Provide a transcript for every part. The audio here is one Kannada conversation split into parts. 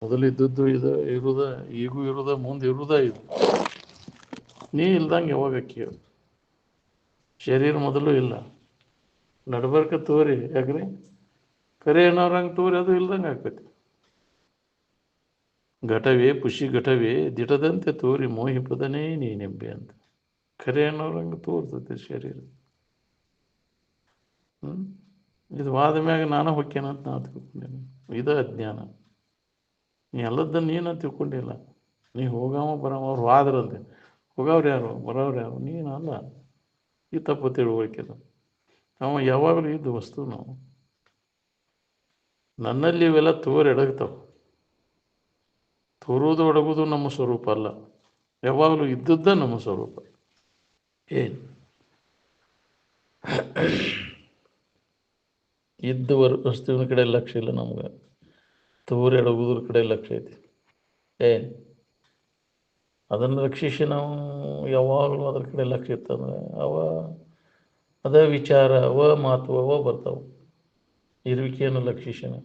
ಮೊದಲು ಇದ್ದದ್ದು ಇದು ಇರುದ, ಈಗೂ ಇರುದ, ಮುಂದೆ ಇರುದ ಇದು. ನೀ ಇಲ್ದಂಗೆ ಯಾವಾಗ ಅಕ್ಕಿ ಶರೀರ ಮೊದಲು ಇಲ್ಲ, ನಡ್ಬರ್ಕ ತೋರಿ ಯಾಕ್ರಿ ಕರೆ ಏನೋರಂಗೆ ತೋರಿ ಅದು ಇಲ್ದಂಗೆ ಆಗ್ತೈತಿ. ಘಟವೇ ಪುಷಿ ಘಟವೇ ದಿಟದಂತೆ ತೋರಿ ಮೋಹಿಪದನೇ ನೀನೆಂಬೆ ಅಂತ ಖರೆ ಅನ್ನೋರಂಗೆ ತೋರ್ತೈತಿ ಶರೀರ. ಇದು ವಾದ ಮ್ಯಾಗ ನಾನು ಹೊಕ್ಕೇನಂತ ನಾ ತಿಳ್ಕೊಂಡೇನೆ. ಇದು ಅಜ್ಞಾನ. ನೀ ಎಲ್ಲದನ್ನು ನೀನು ತಿಳ್ಕೊಂಡಿಲ್ಲ. ನೀ ಹೋಗವ ಬರವ ಅವ್ರು ವಾದ್ರಂತೆ, ಹೋಗವ್ರು ಯಾರು ಬರೋರು ಯಾರು ನೀನು ಅಲ್ಲ. ಈ ತಪ್ಪು ತಿಳುವಳಿಕೆದು. ಅವ ಯಾವಾಗಲೂ ಇದ್ದು ವಸ್ತು ನಾವು. ನನ್ನಲ್ಲಿ ಇವೆಲ್ಲ ತೋರಿ ಎಡಗ್ತಾವೆ. ತೋರುವುದು ಒಡಗುವುದು ನಮ್ಮ ಸ್ವರೂಪ ಅಲ್ಲ, ಯಾವಾಗಲೂ ಇದ್ದದ್ದ ನಮ್ಮ ಸ್ವರೂಪ. ಏನು ಇದ್ದ ವಸ್ತುವಿನ ಕಡೆ ಲಕ್ಷ್ಯ ಇಲ್ಲ ನಮ್ಗೆ, ತೋರಿ ಎಡಗುದ್ರ ಕಡೆ ಲಕ್ಷ್ಯ ಐತಿ. ಏನು ಅದನ್ನು ರಕ್ಷಿಸಿ ನಾವು ಯಾವಾಗಲೂ ಅದ್ರ ಕಡೆ ಲಕ್ಷ್ಯ ಇತ್ತಂದ್ರೆ ಅದೇ ವಿಚಾರ ಮಾತು ಬರ್ತಾವೆ. ಇರುವಿಕೆಯನ್ನು ಲಕ್ಷಿಸನ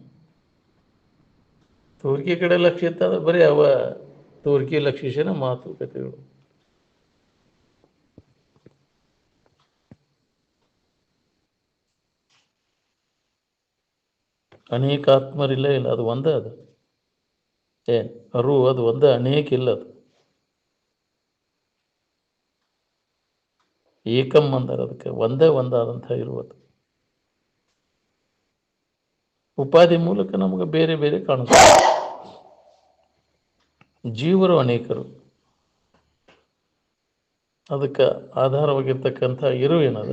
ತೋರಿಕೆ ಕಡೆ ಲಕ್ಷ್ಯ ಇತ್ತಂದ್ರೆ ಬರೀ ತೋರಿಕೆ ಲಕ್ಷಿಸನ ಮಾತುಕತೆಗಳು. ಅನೇಕ ಆತ್ಮರಿಲ್ಲ ಇಲ್ಲ, ಅದು ಒಂದೇ ಅದು. ಅದು ಒಂದೇ, ಅನೇಕ ಇಲ್ಲ. ಅದು ಏಕಂ ಅಂದಾರ, ಅದಕ್ಕೆ ಒಂದೇ ಒಂದಾದಂಥ ಇರುವುದು. ಉಪಾಧಿ ಮೂಲಕ ನಮಗೆ ಬೇರೆ ಬೇರೆ ಕಾಣಿಸ್ತದೆ. ಜೀವರು ಅನೇಕರು, ಅದಕ್ಕೆ ಆಧಾರವಾಗಿರ್ತಕ್ಕಂಥ ಇರು ಏನದ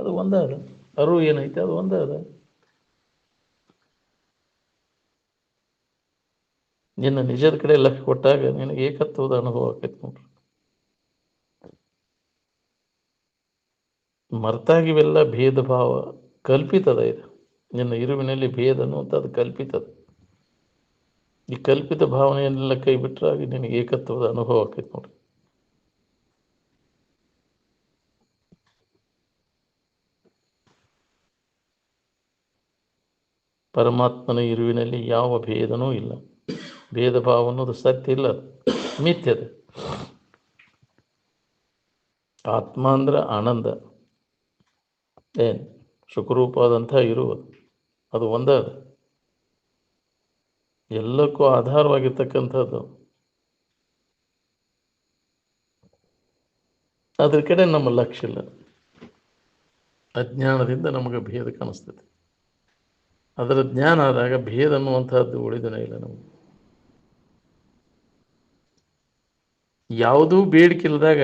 ಅದು ಒಂದೇ ಅದ. ಅರು ಏನೈತೆ ಅದು ಒಂದೇ ಅದ. ನಿನ್ನ ನಿಜದ ಕಡೆ ಲಕ್ಷ್ಯ ಕೊಟ್ಟಾಗ ನಿನಗೆ ಏಕತ್ವದ ಅನುಭವ ಆಕೈತೆ ನೋಡ್ರಿ. ಮರ್ತಾಗಿವೆಲ್ಲ ಭೇದ ಭಾವ ಕಲ್ಪಿತದ. ಇದು ನಿನ್ನ ಇರುವಿನಲ್ಲಿ ಭೇದ ಅನ್ನುವಂಥದ್ದು ಕಲ್ಪಿತದ. ಈ ಕಲ್ಪಿತ ಭಾವನೆಯನ್ನೆಲ್ಲ ಕೈ ಬಿಟ್ಟರಾಗಿ ನಿನಗೆ ಏಕತ್ವದ ಅನುಭವ ಆಕೈತೆ ನೋಡ್ರಿ. ಪರಮಾತ್ಮನ ಇರುವಿನಲ್ಲಿ ಯಾವ ಭೇದನೂ ಇಲ್ಲ. ಭೇದ ಭಾವ ಅನ್ನೋದು ಸತ್ಯ ಇಲ್ಲ, ಮಿಥ್ಯದ. ಆತ್ಮ ಅಂದ್ರೆ ಆನಂದ, ಸುಖರೂಪವಾದಂಥ ಇರುವುದು ಅದು ಒಂದೇ ಅದು. ಎಲ್ಲಕ್ಕೂ ಆಧಾರವಾಗಿರ್ತಕ್ಕಂಥದ್ದು. ಅದ್ರ ಕಡೆ ನಮ್ಮ ಲಕ್ಷ್ಯ ಇಲ್ಲ. ಅಜ್ಞಾನದಿಂದ ನಮಗೆ ಭೇದ ಕಾಣಿಸ್ತದೆ. ಅದರ ಜ್ಞಾನ ಆದಾಗ ಭೇದ ಅನ್ನುವಂಥದ್ದು ಉಳಿದನೇ ಇಲ್ಲ ನಮಗೆ. ಯಾವುದೂ ಬೇಡಿಕೆ ಇಲ್ಲದಾಗ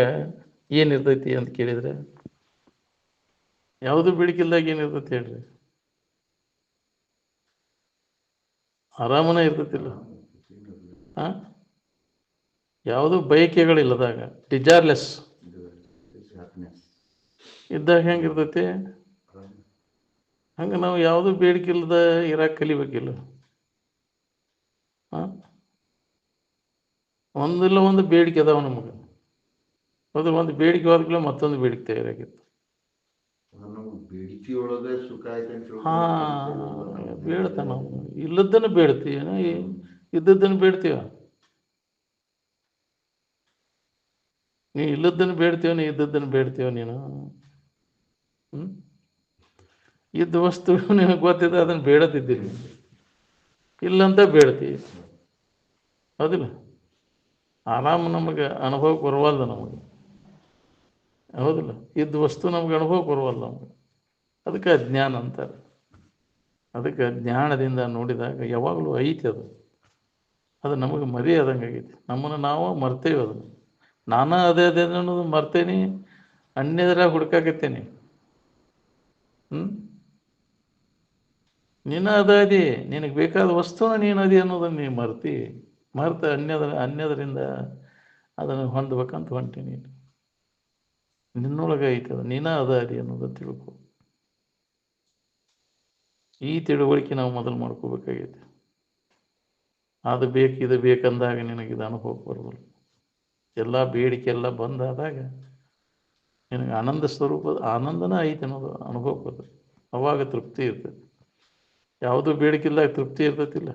ಏನಿರ್ತೈತಿ ಅಂತ ಕೇಳಿದರೆ, ಯಾವುದೂ ಬೇಡಿಕೆ ಇಲ್ದಾಗ ಏನಿರ್ತೈತಿ ಹೇಳ್ರಿ? ಆರಾಮನ ಇರ್ತೈತಿಲ್ಲ. ಯಾವುದೂ ಬಯಕೆಗಳಿಲ್ಲದಾಗ, ಡಿಜೈರ್ಲೆಸ್ ಇದ್ದಾಗ ಹೆಂಗಿರ್ತೈತಿ? ಹಂಗೆ ನಾವು ಯಾವುದೂ ಬೇಡಿಕೆ ಇಲ್ಲದ ಇರಕ್ಕೆ ಕಲಿಬೇಕಿಲ್ಲ. ಒಂದಿಲ್ಲ ಒಂದು ಬೇಡಿಕೆ ಅದಾವ ನಮಗೆ. ಅದು ಒಂದು ಬೇಡಿಕೆ ಹೋದ್ಮೇಲೆ ಮತ್ತೊಂದು ಬೇಡಿಕೆ ತಯಾರಾಗಿತ್ತು. ಬೇಡ್ತ ನಾವು ಇಲ್ಲದನ್ನು ಬೇಡ್ತೀವಿ, ಇದ್ದದ್ದನ್ನು ಬೇಡ್ತೀವ. ನೀ ಇಲ್ಲದನ್ನು ಬೇಡ್ತೀವ, ನೀ ಇದ್ದದ್ದನ್ನು ಬೇಡ್ತೀವ. ನೀನು ಇದ್ದ ವಸ್ತು ನಿನಗೆ ಗೊತ್ತಿದೆ, ಅದನ್ನು ಬೇಡತಿದ್ದೀನಿ. ಇಲ್ಲಂತ ಬೇಡ್ತೀವಿ, ಹೌದಿಲ್ಲ? ಆರಾಮ ನಮಗೆ ಅನುಭವಕ್ಕೆ ಬರುವಲ್ದು ನಮಗೆ, ಹೌದಿಲ್ಲ? ಇದ್ದ ವಸ್ತು ನಮ್ಗೆ ಅನುಭವಕ್ಕೆ ಬರುವಲ್ಲ ನಮಗೆ. ಅದಕ್ಕೆ ಅಜ್ಞಾನ ಅಂತಾರೆ. ಅದಕ್ಕೆ ಜ್ಞಾನದಿಂದ ನೋಡಿದಾಗ ಯಾವಾಗಲೂ ಐತಿ ಅದು ನಮಗೆ ಮರೆಯಾದಂಗೆ ಆಗೈತಿ. ನಮ್ಮನ್ನು ನಾವು ಮರ್ತೇವೆ. ಅದನ್ನು ನಾನು ಅದೇ ಅನ್ನೋದು ಮರ್ತೇನೆ, ಅನ್ಯದ್ರಾಗ ಹುಡ್ಕಾಕತ್ತೇನೆ. ನೀನು ಅದಿ, ನಿನಗೆ ಬೇಕಾದ ವಸ್ತುನ ನೀನು ಅದಿ ಅನ್ನೋದನ್ನು ನೀನು ಮರ್ತ ಅನ್ಯದರಿಂದ ಅದನ್ನು ಹೊಂದಬೇಕಂತ ಹೊಂಟಿ. ನಿನ್ನೊಳಗೆ ಐತೆ ಅದು, ನೀನು ಅದಿ ಅನ್ನೋದನ್ನು ತಿಳ್ಕೊ. ಈ ತಿಳುವಳಿಕೆ ನಾವು ಮೊದಲು ಮಾಡ್ಕೋಬೇಕಾಗೈತಿ. ಅದು ಬೇಕು ಇದು ಬೇಕಂದಾಗ ನಿನಗಿದು ಅನುಭವಕ್ಕೆ ಬರೋದಿಲ್ಲ. ಎಲ್ಲ ಬೇಡಿಕೆ ಎಲ್ಲ ಬಂದಾದಾಗ ನಿನಗೆ ಆನಂದ ಸ್ವರೂಪದ ಆನಂದನ ಐತೆ ಅನ್ನೋದು ಅನುಭವಕ್ಕೆ ಬರ್ತದೆ. ಅವಾಗ ತೃಪ್ತಿ ಇರ್ತದೆ. ಯಾವುದೂ ಬೇಡಿಕೆ ಇಲ್ದಾಗ ತೃಪ್ತಿ ಇರ್ತೈತಿಲ್ಲ.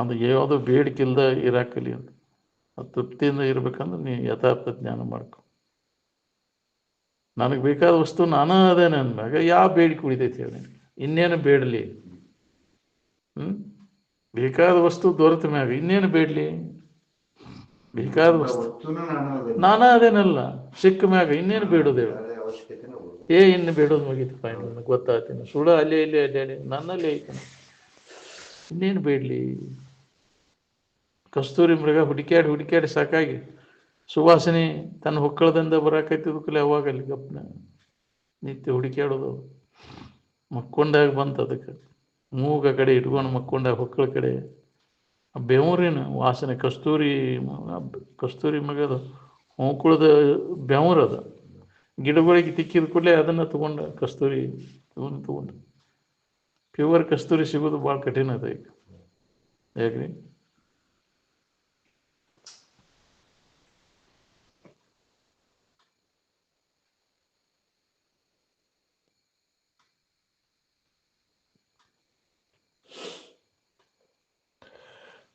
ಅದು ಯಾವುದೋ ಬೇಡಿಕೆಲ್ದ ಇರಾಕಲಿ ಅಂತ. ಅದು ತೃಪ್ತಿಯಿಂದ ಇರ್ಬೇಕಂದ್ರೆ ನೀ ಯಥಾರ್ಥ ಜ್ಞಾನ ಮಾಡ್ಕೊ. ನನಗೆ ಬೇಕಾದ ವಸ್ತು ನಾನಾ ಅದೇನೆ ಅಂದಾಗ ಯಾವ ಬೇಡಿಕೆ ಉಳಿತೈತಿ ಹೇಳಿ, ಇನ್ನೇನು ಬೇಡಲಿ? ಬೇಕಾದ ವಸ್ತು ದೊರೆತ ಮ್ಯಾಗ ಇನ್ನೇನು ಬೇಡಲಿ? ಬೇಕಾದ ವಸ್ತು ನಾನಾ ಅದೇನಲ್ಲ, ಸಿಕ್ಕ ಮ್ಯಾಗ ಇನ್ನೇನು ಬೇಡೋದು ಹೇಳು? ಇನ್ನು ಬೇಡೋದು ಮುಗೀತಪ್ಪ, ನನಗೆ ಗೊತ್ತಾಗ್ತೀನಿ ಸುಳ್ಳು ಅಲ್ಲೇ ಇಲ್ಲಿ ಅಡ್ಡಾಡಿ ನನ್ನಲ್ಲಿ ಐತೆ, ಇನ್ನೇನು ಬೇಡಲಿ? ಕಸ್ತೂರಿ ಮೃಗ ಹುಡುಕ್ಯಾಡಿ ಸಾಕಾಗಿ ಸುವಾಸನೆ ತನ್ನ ಹೊಕ್ಕಳದಿಂದ ಬರಾಕೈತಿದ್ಕಲೆ ಅವಾಗಲ್ಲಿ ಗಪ್ನ ನಿತ್ಯ ಹುಡುಕ್ಯಾಡೋದು. ಮಕ್ಕೊಂಡಾಗ ಬಂತು ಅದಕ್ಕೆ ಮೂಗ ಕಡೆ ಇಟ್ಕೊಂಡು ಮಕ್ಕೊಂಡಾಗ ಹೊಕ್ಕಳ ಕಡೆ ಬೆವರಿನ ವಾಸನೆ, ಕಸ್ತೂರಿ ಮಗದ ಹೊಂಕುಳದ ಬೆವರದ ಗಿಡಗಳಿಗೆ ತಿಕ್ಕಿದ ಕೂಡಲೇ ಅದನ್ನು ತಗೊಂಡ ಕಸ್ತೂರಿ ತಗೊಂಡು ಪ್ಯೂರ್ ಕಸ್ತೂರಿ ಸಿಗೋದು ಭಾಳ ಕಠಿಣ ಅದ ಈಗ. ಯಾಕ್ರಿ?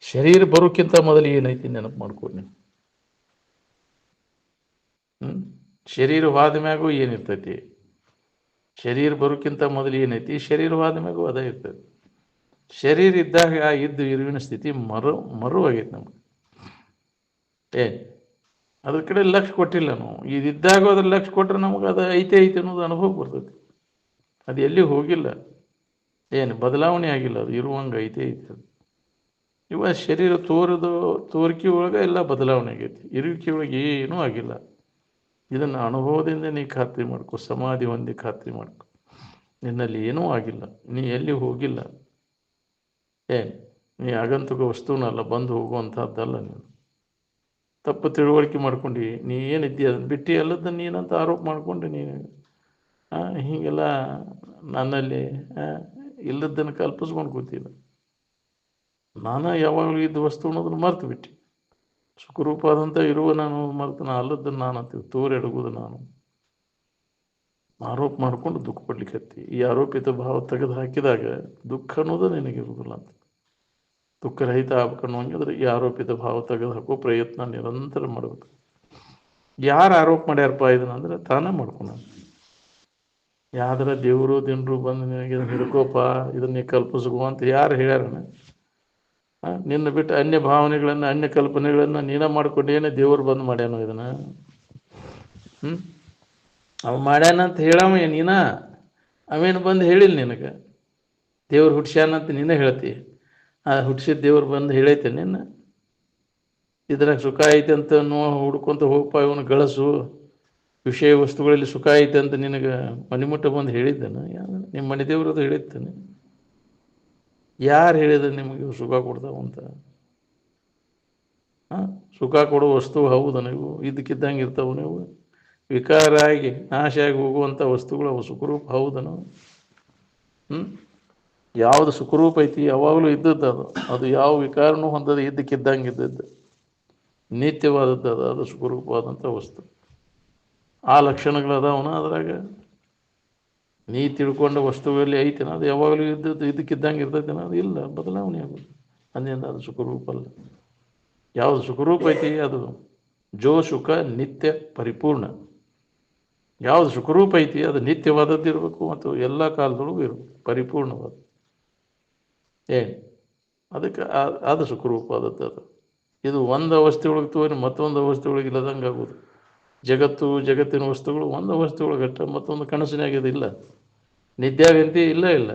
ಶರೀರ ಬರೋಕ್ಕಿಂತ ಮೊದಲು ಏನೈತಿ ನೆನಪು ಮಾಡ್ಕೊಂಡು ಶರೀರವಾದ ಮ್ಯಾಗೂ ಏನಿರ್ತೈತಿ, ಶರೀರ ಬರೋಕ್ಕಿಂತ ಮೊದಲು ಏನೈತಿ, ಶರೀರವಾದ ಮ್ಯಾಗೂ ಅದೇ ಇರ್ತೈತಿ. ಶರೀರ ಇದ್ದಾಗ ಇದ್ದು ಇರುವಿನ ಸ್ಥಿತಿ ಮರುವಾಗೈತಿ ನಮ್ಗೆ. ಅದ್ರ ಕಡೆ ಲಕ್ಷ್ಯ ಕೊಟ್ಟಿಲ್ಲ ನಾವು. ಇದಿದ್ದಾಗ ಅದ್ರ ಲಕ್ಷ್ಯ ಕೊಟ್ಟರೆ ನಮಗೆ ಅದು ಐತೆ ಅನ್ನೋದು ಅನುಭವ ಬರ್ತೈತಿ. ಅದು ಎಲ್ಲಿ ಹೋಗಿಲ್ಲ, ಬದಲಾವಣೆ ಆಗಿಲ್ಲ, ಅದು ಇರುವಂಗೆ ಐತೆ ಅದು. ಇವಾಗ ಶರೀರ ತೋರಿಕೆ ಒಳಗೆ ಎಲ್ಲ ಬದಲಾವಣೆ ಆಗೈತಿ, ಇರುವಿಕೆ ಒಳಗೆ ಏನೂ ಆಗಿಲ್ಲ. ಇದನ್ನು ಅನುಭವದಿಂದ ನೀ ಖಾತ್ರಿ ಮಾಡ್ಕೊ, ಸಮಾಧಿ ಹೊಂದಿ ಖಾತ್ರಿ ಮಾಡ್ಕೊ, ನಿನ್ನಲ್ಲಿ ಏನೂ ಆಗಿಲ್ಲ, ನೀ ಎಲ್ಲಿ ಹೋಗಿಲ್ಲ. ನೀ ಆಗಂತುಕ ವಸ್ತುನಲ್ಲ, ಬಂದು ಹೋಗುವಂಥದ್ದಲ್ಲ. ನೀನು ತಪ್ಪು ತಿಳುವಳಿಕೆ ಮಾಡ್ಕೊಂಡು ನೀ ಏನಿದ್ದೀಯ ಅದನ್ನು ಬಿಟ್ಟು ಎಲ್ಲದನ್ನು ನೀನಂತ ಆರೋಪ ಮಾಡ್ಕೊಂಡು ನೀನು ಹೀಗೆಲ್ಲ ನನ್ನಲ್ಲಿ ಇಲ್ಲದನ್ನು ಕಲ್ಪಿಸ್ಕೊಂಡು ಕೂತಿಲ್ಲ. ನಾನು ಯಾವಾಗಲೂ ಇದ್ದ ವಸ್ತು ಅನ್ನೋದನ್ನು ಮರ್ತು ಬಿಟ್ಟು ಸುಖರೂಪ ಆದಂಥ ಇರುವ ನಾನು ಮರೆತು ನಾ ಅಲ್ಲದನ್ನು ನಾನು ಅಂತೀವಿ ತೋರೆಡಗುವುದು ನಾನು ಆರೋಪ ಮಾಡಿಕೊಂಡು ದುಃಖ ಪಡ್ಲಿಕ್ಕೆ. ಈ ಆರೋಪಿತ ಭಾವ ತೆಗೆದು ಹಾಕಿದಾಗ ದುಃಖ ಅನ್ನೋದು ನಿನಗಿರುವುದಿಲ್ಲ ಅಂತ. ದುಃಖರಹಿತ ಆಗ್ಬೇಕನ್ನೋ ಹಂಗಿದ್ರೆ ಈ ಆರೋಪಿತ ಭಾವ ತೆಗೆದು ಹಾಕೋ ಪ್ರಯತ್ನ ನಿರಂತರ ಮಾಡಬೇಕು. ಯಾರು ಆರೋಪ ಮಾಡ್ಯಾರಪ್ಪ ಇದನ್ನಂದ್ರೆ ತಾನೇ ಮಾಡ್ಕೊಳ. ಯಾವ್ದಾರ ದೇವರು ದಿನರು ಬಂದು ನಿನಗೆ ಇದನ್ನು ಹಿಡ್ಕೋಪ, ಇದನ್ನ ನೀ ಕಲ್ಪಿಸ್ಕೋ ಅಂತ ಯಾರು ಹೇಳ್ಯಾರಣ? ನಿನ್ನ ಬಿಟ್ಟು ಅನ್ಯ ಭಾವನೆಗಳನ್ನು ಅನ್ಯ ಕಲ್ಪನೆಗಳನ್ನು ನೀನ ಮಾಡ್ಕೊಂಡೇನೆ ದೇವರು ಬಂದು ಮಾಡ್ಯಾನೋ ಇದನ್ನು? ಅವ ಮಾಡ್ಯಾನಂತ ಹೇಳವ ನೀನ, ಅವೇನು ಬಂದು ಹೇಳಿಲ್ಲ ನಿನಗೆ. ದೇವ್ರು ಹುಟ್ಸ್ಯಾನಂತ ನೀನೇ ಹೇಳ್ತಿ, ಹುಟ್ಸಿದ ದೇವ್ರು ಬಂದು ಹೇಳೈತೆ ನಿನ್ನ? ಇದ್ರಾಗ ಸುಖ ಐತೆ ಅಂತ ಹುಡ್ಕೊಂತ ಹೋಗಪ್ಪ, ಇವನು ಗಳಸು ವಿಷಯ ವಸ್ತುಗಳಲ್ಲಿ ಸುಖ ಐತೆ ಅಂತ ನಿನಗೆ ಮಣಿಮುಟ್ಟ ಬಂದು ಹೇಳಿದ್ದಾನೆ? ನಿಮ್ಮ ಮನೆ ದೇವ್ರದು ಹೇಳಿದ್ದಾನೆ? ಯಾರು ಹೇಳಿದ್ರೆ ನಿಮಗೆ ಸುಖ ಕೊಡ್ತಾವಂತ? ಸುಖ ಕೊಡೋ ವಸ್ತು ಹೌದು ನೀವು? ಇದಕ್ಕಿದ್ದಂಗೆ ಇರ್ತಾವೆ ನೀವು? ವಿಕಾರ ಆಗಿ ನಾಶ ಆಗಿ ಹೋಗುವಂಥ ವಸ್ತುಗಳು ಅವು ಸುಖರೂಪ ಹೌದನು? ಯಾವುದು ಸುಖರೂಪ ಐತಿ ಯಾವಾಗಲೂ ಇದ್ದದ್ದು ಅದು. ಅದು ಯಾವ ವಿಕಾರನೂ ಹೊಂದದ ಇದ್ದಕ್ಕಿದ್ದಂಗೆ ಇದ್ದದ್ದು ನಿತ್ಯವಾದದ್ದು ಅದು ಸುಖರೂಪವಾದಂಥ ವಸ್ತು. ಆ ಲಕ್ಷಣಗಳು ಅದಾವನ ಅದ್ರಾಗ? ನೀ ತಿಳ್ಕೊಂಡ ವಸ್ತುಗಳಲ್ಲಿ ಐತೆನ ಅದು? ಯಾವಾಗಲೂ ಇದ್ದದ್ದು ಇದಕ್ಕಿದ್ದಂಗೆ ಇರ್ತೈತೆನ? ಅದು ಇಲ್ಲ, ಬದಲಾವಣೆ ಆಗೋದು. ಅಂದಿಂದ ಅದು ಸುಖರೂಪ ಅಲ್ಲ. ಯಾವುದು ಸುಖರೂಪ ಐತಿ ಅದು ಜೋ ಸುಖ ನಿತ್ಯ ಪರಿಪೂರ್ಣ. ಯಾವುದು ಸುಖರೂಪ ಐತಿ ಅದು ನಿತ್ಯವಾದದ್ದು ಇರಬೇಕು ಮತ್ತು ಎಲ್ಲ ಕಾಲದೊಳಗೂ ಇರಬೇಕು, ಪರಿಪೂರ್ಣವಾದ. ಅದಕ್ಕೆ ಅದು ಸುಖರೂಪವಾದದ್ದು ಅದು. ಇದು ಒಂದು ಅವಸ್ಥೆ ಒಳಗೆ ತೋರಿ ಮತ್ತೊಂದು ಅವಸ್ಥೆ ಒಳಗೆ ಇಲ್ಲದಂಗೆ ಆಗೋದು. ಜಗತ್ತಿನ ವಸ್ತುಗಳು ಒಂದು ಅವಸ್ಥೆ ಒಳಗಟ್ಟ ಮತ್ತೊಂದು ಕನಸಿನಾಗಿದೆ ಇಲ್ಲ, ನಿದ್ಯಾಗಂತಿ ಇಲ್ಲ.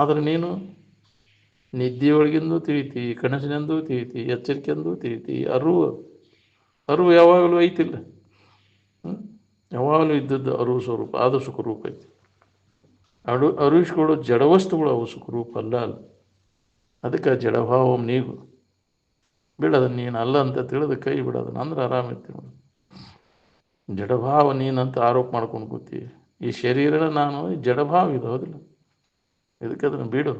ಆದರೆ ನೀನು ನಿದ್ದೆಯೊಳಗಿಂದು ತಿಳಿತಿ, ಕನಸಿನೆಂದೂ ತಿಳಿತಿ, ಎಚ್ಚರಿಕೆಂದೂ ತಿಳಿತಿ. ಅರಿವು ಯಾವಾಗಲೂ ಐತಿಲ್ಲ, ಯಾವಾಗಲೂ ಇದ್ದದ್ದು ಅರಿವು ಸ್ವರೂಪ, ಅದು ಸುಖರೂಪ ಐತಿ. ಅರಿವಿಸ್ಕೊಳ್ಳೋ ಜಡವಸ್ತುಗಳು ಅವು ಸುಖರೂಪ ಅಲ್ಲ. ಅದಕ್ಕೆ ಜಡಭಾವ ನೀಗು ಬಿಡೋದನ್ನು ನೀನು ಅಲ್ಲ ಅಂತ ತಿಳಿದು ಕೈ ಬಿಡೋದನ್ನು ಅಂದ್ರೆ ಆರಾಮಿರ್ತೀವಿ. ಜಡಭಾವ ನೀನಂತ ಆರೋಪ ಮಾಡ್ಕೊಂಡು ಕೂತೀವಿ. ಈ ಶರೀರ ನಾನು ಜಡಭಾವ ಇದು, ಹೌದಿಲ್ಲ? ಇದಕ್ಕೆ ಅದನ್ನು ಬಿಡು.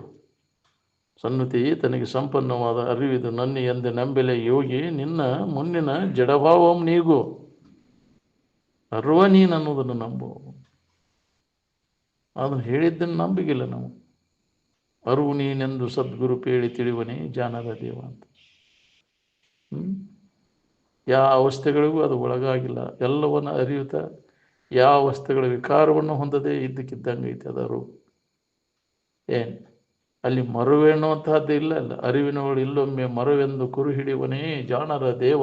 ಸನ್ನುತಿ ತನಗೆ ಸಂಪನ್ನವಾದ ಅರಿವಿದು ನನ್ನ ಎಂದ ನಂಬೆಲೆ ಯೋಗಿ, ನಿನ್ನ ಮುನ್ನಿನ ಜಡಭಾವಂ ನೀಗು. ಅರುವ ನೀನು ಅನ್ನೋದನ್ನು ನಂಬು. ಅದನ್ನು ಹೇಳಿದ್ದನ್ನು ನಂಬಿಗಿಲ್ಲ ನಾವು. ಅರಿವು ನೀನೆಂದು ಸದ್ಗುರು ಪೇಳಿ ತಿಳಿವನೇ ಜಾಣರ ದೇವ ಅಂತ. ಯಾವ ಅವಸ್ಥೆಗಳಿಗೂ ಅದು ಒಳಗಾಗಿಲ್ಲ, ಎಲ್ಲವನ್ನು ಅರಿಯುತ್ತಾ ಯಾವ ಅವಸ್ಥೆಗಳ ವಿಕಾರವನ್ನು ಹೊಂದದೆ ಇದ್ದಕ್ಕಿದ್ದಂಗೆ ಐತೆ ಅದು ಅರಿವು. ಏನು ಅಲ್ಲಿ ಮರುವೆ ಅನ್ನುವಂತಹದ್ದು ಇಲ್ಲ ಅಲ್ಲ. ಅರಿವಿನವಳು ಇಲ್ಲೊಮ್ಮೆ ಮರುವೆಂದು ಕುರು ಹಿಡಿವನೇ ಜಾಣರ ದೇವ.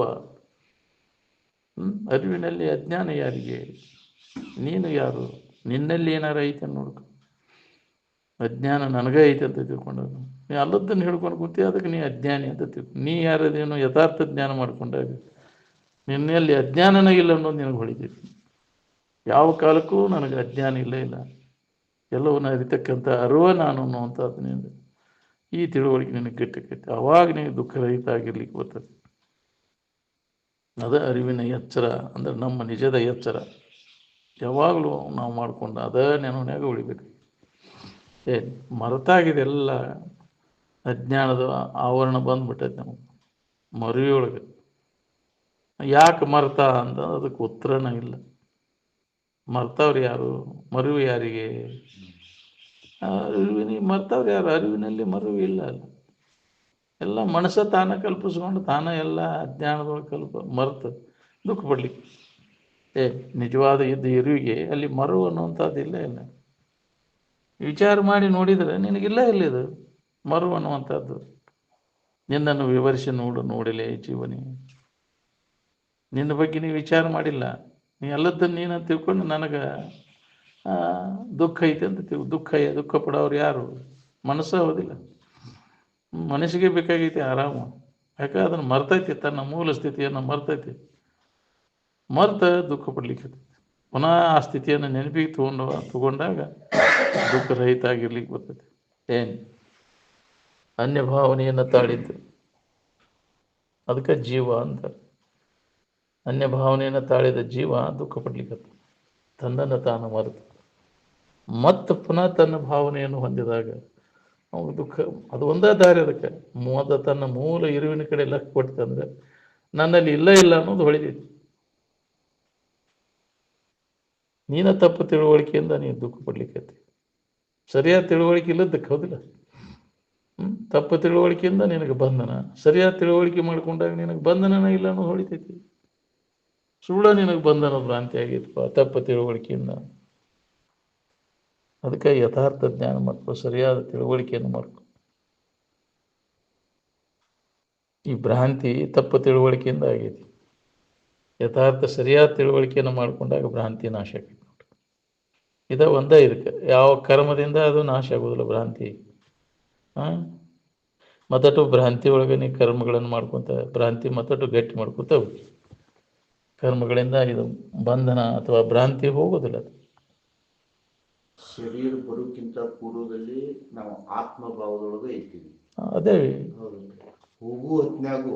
ಅರಿವಿನಲ್ಲಿ ಅಜ್ಞಾನ ಯಾರಿಗೆ? ನೀನು ಯಾರು? ನಿನ್ನಲ್ಲಿ ಏನಾರ ಐತೆ ನೋಡ್ಕೊ. ಅಜ್ಞಾನ ನನಗೇ ಐತೆ ಅಂತ ತಿಳ್ಕೊಂಡಾಗ ನೀ ಅಲ್ಲದನ್ನು ಹಿಡ್ಕೊಂಡು ಕೂತಿ, ಅದಕ್ಕೆ ನೀ ಅಜ್ಞಾನಿ ಅಂತ ತಿಳ್ಕೊಂಡು ನೀ ಯಾರದೇನು ಯಥಾರ್ಥ ಜ್ಞಾನ ಮಾಡ್ಕೊಂಡಾಗ ನಿನ್ನಲ್ಲಿ ಅಜ್ಞಾನನೇ ಇಲ್ಲ ಅನ್ನೋದು ನಿನಗೆ ಹೊಳಿತೈತಿ. ಯಾವ ಕಾಲಕ್ಕೂ ನನಗೆ ಅಜ್ಞಾನ ಇಲ್ಲೇ ಇಲ್ಲ, ಎಲ್ಲವನ್ನ ಅರಿತಕ್ಕಂಥ ಅರಿವ ನಾನು ಅನ್ನುವಂಥದ್ದು ನಿಂದು ಈ ತಿಳುವಳಿಕೆ ನಿನಗೆ ಗಟ್ಟಿಕೈತಿ. ಅವಾಗ ನೀವು ದುಃಖರಹಿತ ಆಗಿರ್ಲಿಕ್ಕೆ ಬರ್ತದೆ. ಅದ ಅರಿವಿನ ಎಚ್ಚರ ಅಂದರೆ ನಮ್ಮ ನಿಜದ ಎಚ್ಚರ ಯಾವಾಗಲೂ ನಾವು ಮಾಡಿಕೊಂಡು ಅದ ನೆನವನ್ಯಾಗ ಉಳಿಬೇಕು. ಏನು ಮರೆತಾಗಿದೆ ಎಲ್ಲ ಅಜ್ಞಾನದ ಆವರಣ ಬಂದ್ಬಿಟ್ಟೈತೆ ನಮಗೆ ಮರುವಿಯೊಳಗೆ. ಯಾಕೆ ಮರ್ತ ಅಂತ ಅದಕ್ಕೆ ಉತ್ತರನೇ ಇಲ್ಲ. ಮರ್ತವ್ರು ಯಾರು? ಮರುವು ಯಾರಿಗೆ? ಅರಿವಿನ ಮರ್ತವ್ರು ಯಾರು? ಅರಿವಿನಲ್ಲಿ ಮರುವು ಇಲ್ಲ ಅಲ್ಲ. ಎಲ್ಲ ಮನಸ್ಸ ತಾನ ಕಲ್ಪಿಸ್ಕೊಂಡು ತಾನ ಎಲ್ಲ ಅಜ್ಞಾನದೊಳಗೆ ಮರೆತು ದುಃಖ ಪಡ್ಲಿಕ್ಕೆ. ನಿಜವಾದ ಇದ್ದ ಇರುವಿಗೆ ಅಲ್ಲಿ ಮರುವು ಅನ್ನುವಂಥದ್ದು ಇಲ್ಲ ಇಲ್ಲ. ವಿಚಾರ ಮಾಡಿ ನೋಡಿದರೆ ನಿನಗಿಲ್ಲ ಎಲ್ಲಿದು ಮರುವು ಅನ್ನುವಂಥದ್ದು. ನಿನ್ನನ್ನು ವಿವರಿಸಿ ನೋಡಲೇ ಜೀವನಿ. ನಿನ್ನ ಬಗ್ಗೆ ನೀವು ವಿಚಾರ ಮಾಡಿಲ್ಲ, ನೀ ಎಲ್ಲದನ್ನು ನೀನು ತಿಳ್ಕೊಂಡು ನನಗೆ ದುಃಖ ಐತೆ ಅಂತ ದುಃಖ ಪಡೋರು ಯಾರು? ಮನಸ್ಸು ಹೌದಿಲ್ಲ. ಮನಸ್ಸಿಗೆ ಬೇಕಾಗೈತಿ ಆರಾಮ. ಯಾಕೆ ಅದನ್ನು ಮರ್ತೈತಿ, ತನ್ನ ಮೂಲ ಸ್ಥಿತಿಯನ್ನು ಮರ್ತ ದುಃಖ ಪಡ್ಲಿಕ್ಕೆ ಪುನಃ ಆ ಸ್ಥಿತಿಯನ್ನು ನೆನಪಿಗೆ ತಗೊಂಡಾಗ ದುಃಖ ರಹಿತ ಆಗಿರ್ಲಿಕ್ಕೆ ಬರ್ತೈತಿ. ಏನು ಅನ್ಯ ಭಾವನೆಯನ್ನು ತಾಳಿದ್ದು ಅದಕ್ಕೆ ಜೀವ ಅಂತಾರೆ. ಅನ್ಯ ಭಾವನೆಯನ್ನು ತಾಳಿದ ಜೀವ ದುಃಖ ಪಡ್ಲಿಕ್ಕೆ ತನ್ನನ್ನು ತಾನು ಮರೆತು ಮತ್ತು ಪುನಃ ತನ್ನ ಭಾವನೆಯನ್ನು ಹೊಂದಿದಾಗ ಅವನು ದುಃಖ. ಅದು ಒಂದೇ ದಾರಿ. ಅದಕ್ಕೆ ತನ್ನ ಮೂಲ ಇರುವಿನ ಕಡೆ ಲಕ್ಷ್ಯ ಕೊಡ್ತಂದ್ರೆ ನನ್ನಲ್ಲಿ ಇಲ್ಲ ಅನ್ನೋದು ಹೊಳಿತೈತಿ. ನೀನ ತಪ್ಪು ತಿಳುವಳಿಕೆಯಿಂದ ನೀನು ದುಃಖ ಪಡ್ಲಿಕ್ಕೆ ಸರಿಯಾದ ತಿಳುವಳಿಕೆ ಇಲ್ಲದಕ್ಕೆ ಹೌದಿಲ್ಲ. ತಪ್ಪು ತಿಳುವಳಿಕೆಯಿಂದ ನಿನಗೆ ಬಂಧನ, ಸರಿಯಾದ ತಿಳುವಳಿಕೆ ಮಾಡ್ಕೊಂಡಾಗ ನಿನಗೆ ಬಂಧನನ ಇಲ್ಲ ಅನ್ನೋದು ಹೊಳಿತೈತಿ. ಸುಳ್ಳ ನಿನಗೆ ಬಂಧನ ಭ್ರಾಂತಿ ಆಗೈತಪ್ಪ ತಪ್ಪು ತಿಳುವಳಿಕೆಯಿಂದ. ಅದಕ್ಕೆ ಯಥಾರ್ಥ ಜ್ಞಾನ ಮಾಡ್ಕೊ, ಸರಿಯಾದ ತಿಳುವಳಿಕೆಯನ್ನು ಮಾಡ್ಕೊ. ಈ ಭ್ರಾಂತಿ ತಪ್ಪು ತಿಳುವಳಿಕೆಯಿಂದ ಆಗೈತಿ. ಯಥಾರ್ಥ ಸರಿಯಾದ ತಿಳುವಳಿಕೆಯನ್ನು ಮಾಡ್ಕೊಂಡಾಗ ಭ್ರಾಂತಿ ನಾಶ ಆಗೈತಿ. ಇದ ಒಂದೇ. ಇದಕ್ಕೆ ಯಾವ ಕರ್ಮದಿಂದ ಅದು ನಾಶ ಆಗೋದಿಲ್ಲ ಭ್ರಾಂತಿ. ಮತ್ತಟ್ಟು ಭ್ರಾಂತಿ ಒಳಗೆ ನೀ ಕರ್ಮಗಳನ್ನು ಮಾಡ್ಕೊತ ಭ್ರಾಂತಿ ಮತ್ತಟ್ಟು ಗಟ್ಟಿ ಮಾಡ್ಕೊತ ಕರ್ಮಗಳಿಂದ ಇದು ಬಂಧನ ಅಥವಾ ಭ್ರಾಂತಿ ಹೋಗೋದಿಲ್ಲ. ಅದು ಶರೀರ ಬರೋಕ್ಕಿಂತ ಪೂರ್ವದಲ್ಲಿ ನಾವು ಆತ್ಮಭಾವದೊಳಗೆ ಇರ್ತೀವಿ. ಅದೇ ಹೋಗುವ ಹೊತ್ನ್ಯಾಗೂ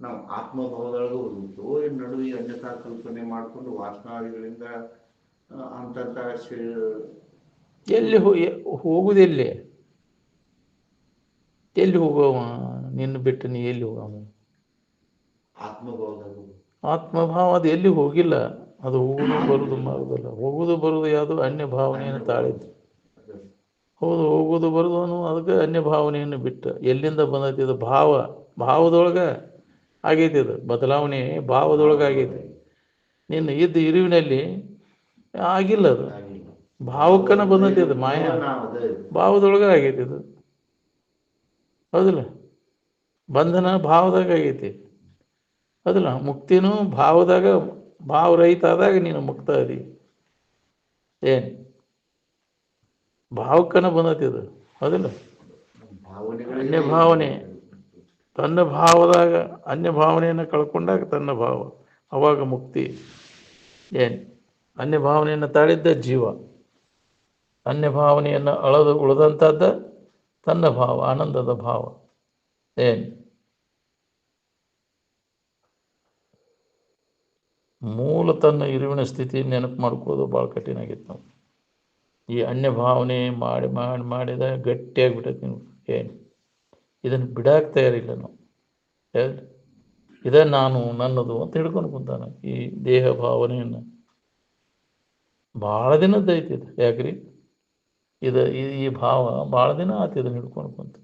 ನಾವು ಆತ್ಮಭಾವದೊಳಗೆ ಹೋಗ್ಬಿಟ್ಟು ನಡುವೆ ಅನ್ಯಥಾ ಕಲ್ಪನೆ ಮಾಡಿಕೊಂಡು ವಾಸನಾದಿಗಳಿಂದ ಅಂತಂತ ಎಲ್ಲಿ ಹೋಗುದೆಲ್ಲಿ? ಎಲ್ಲಿ ಹೋಗುವ? ನಿನ್ನ ಬಿಟ್ಟು ನೀ ಎಲ್ಲಿ ಹೋಗವ? ಆತ್ಮಭಾವ ಅದು ಎಲ್ಲಿ ಹೋಗಿಲ್ಲ. ಅದು ಹೋಗುದು ಬರುದು ಮಾಡೋದಲ್ಲ. ಹೋಗುದು ಬರುದು ಯಾವುದು? ಅನ್ಯ ಭಾವನೆಯನ್ನು ತಾಳಿದ್ದು. ಹೌದು, ಹೋಗುದು ಬರುದು ಅನ್ನೋ ಅದಕ್ಕೆ ಅನ್ಯ ಭಾವನೆಯನ್ನು ಬಿಟ್ಟ. ಎಲ್ಲಿಂದ ಬಂದೈತಿ? ಇದು ಭಾವದೊಳಗೆ ಆಗೈತಿ. ಅದು ಬದಲಾವಣೆ ಭಾವದೊಳಗೆ ಆಗೈತಿ. ನಿನ್ನ ಇದ್ದ ಇರುವಿನಲ್ಲಿ ಆಗಿಲ್ಲ. ಅದು ಭಾವಕ್ಕನ ಬಂದೈತಿ. ಅದು ಮಾಯಾ ಭಾವದೊಳಗೆ ಆಗೈತಿ. ಅದು ಹೌದಿಲ್ಲ. ಬಂಧನ ಭಾವದಾಗ ಆಗೈತಿ. ಹೌದಿಲ್ಲ. ಮುಕ್ತಿನೂ ಭಾವದಾಗ, ಭಾವರಹಿತ ಆದಾಗ ನೀನು ಮುಕ್ತ ಅದಿ. ಏನು ಭಾವಕ್ಕನ ಬಂದೈತಿ ಅದು. ಹೌದಿಲ್ಲ. ಅನ್ಯ ಭಾವನೆ ತನ್ನ ಭಾವದಾಗ ಅನ್ಯ ಭಾವನೆಯನ್ನು ಕಳ್ಕೊಂಡಾಗ ತನ್ನ ಭಾವ, ಅವಾಗ ಮುಕ್ತಿ. ಏನು ಅನ್ಯ ಭಾವನೆಯನ್ನು ತಾಳಿದ್ದ ಜೀವ, ಅನ್ಯ ಭಾವನೆಯನ್ನು ಉಳಿದಂಥದ್ದ ತನ್ನ ಭಾವ, ಆನಂದದ ಭಾವ. ಏನು ಮೂಲ ತನ್ನ ಇರುವಿನ ಸ್ಥಿತಿ ನೆನಪು ಮಾಡ್ಕೋದು ಭಾಳ ಕಠಿಣ ಆಗೈತೆ. ನಾವು ಈ ಅನ್ಯ ಭಾವನೆ ಮಾಡಿದ ಗಟ್ಟಿಯಾಗಿಬಿಟ್ಟೈತೆ. ನೀವು ಏನು ಇದನ್ನು ಬಿಡಾಕ್ ತಯಾರಿಲ್ಲ ನಾವು. ಇದೇ ನಾನು ನನ್ನದು ಅಂತ ಹಿಡ್ಕೊಂಡು ಕುಂತಾನೆ. ಈ ದೇಹ ಭಾವನೆಯನ್ನು ಭಾಳ ದಿನದ್ದು ಐತಿ ಇದು. ಯಾಕ್ರಿ? ಈ ಭಾವ ಭಾಳ ದಿನ ಆತು ಇದನ್ನು ಹಿಡ್ಕೊಂಡು ಕುಂತು.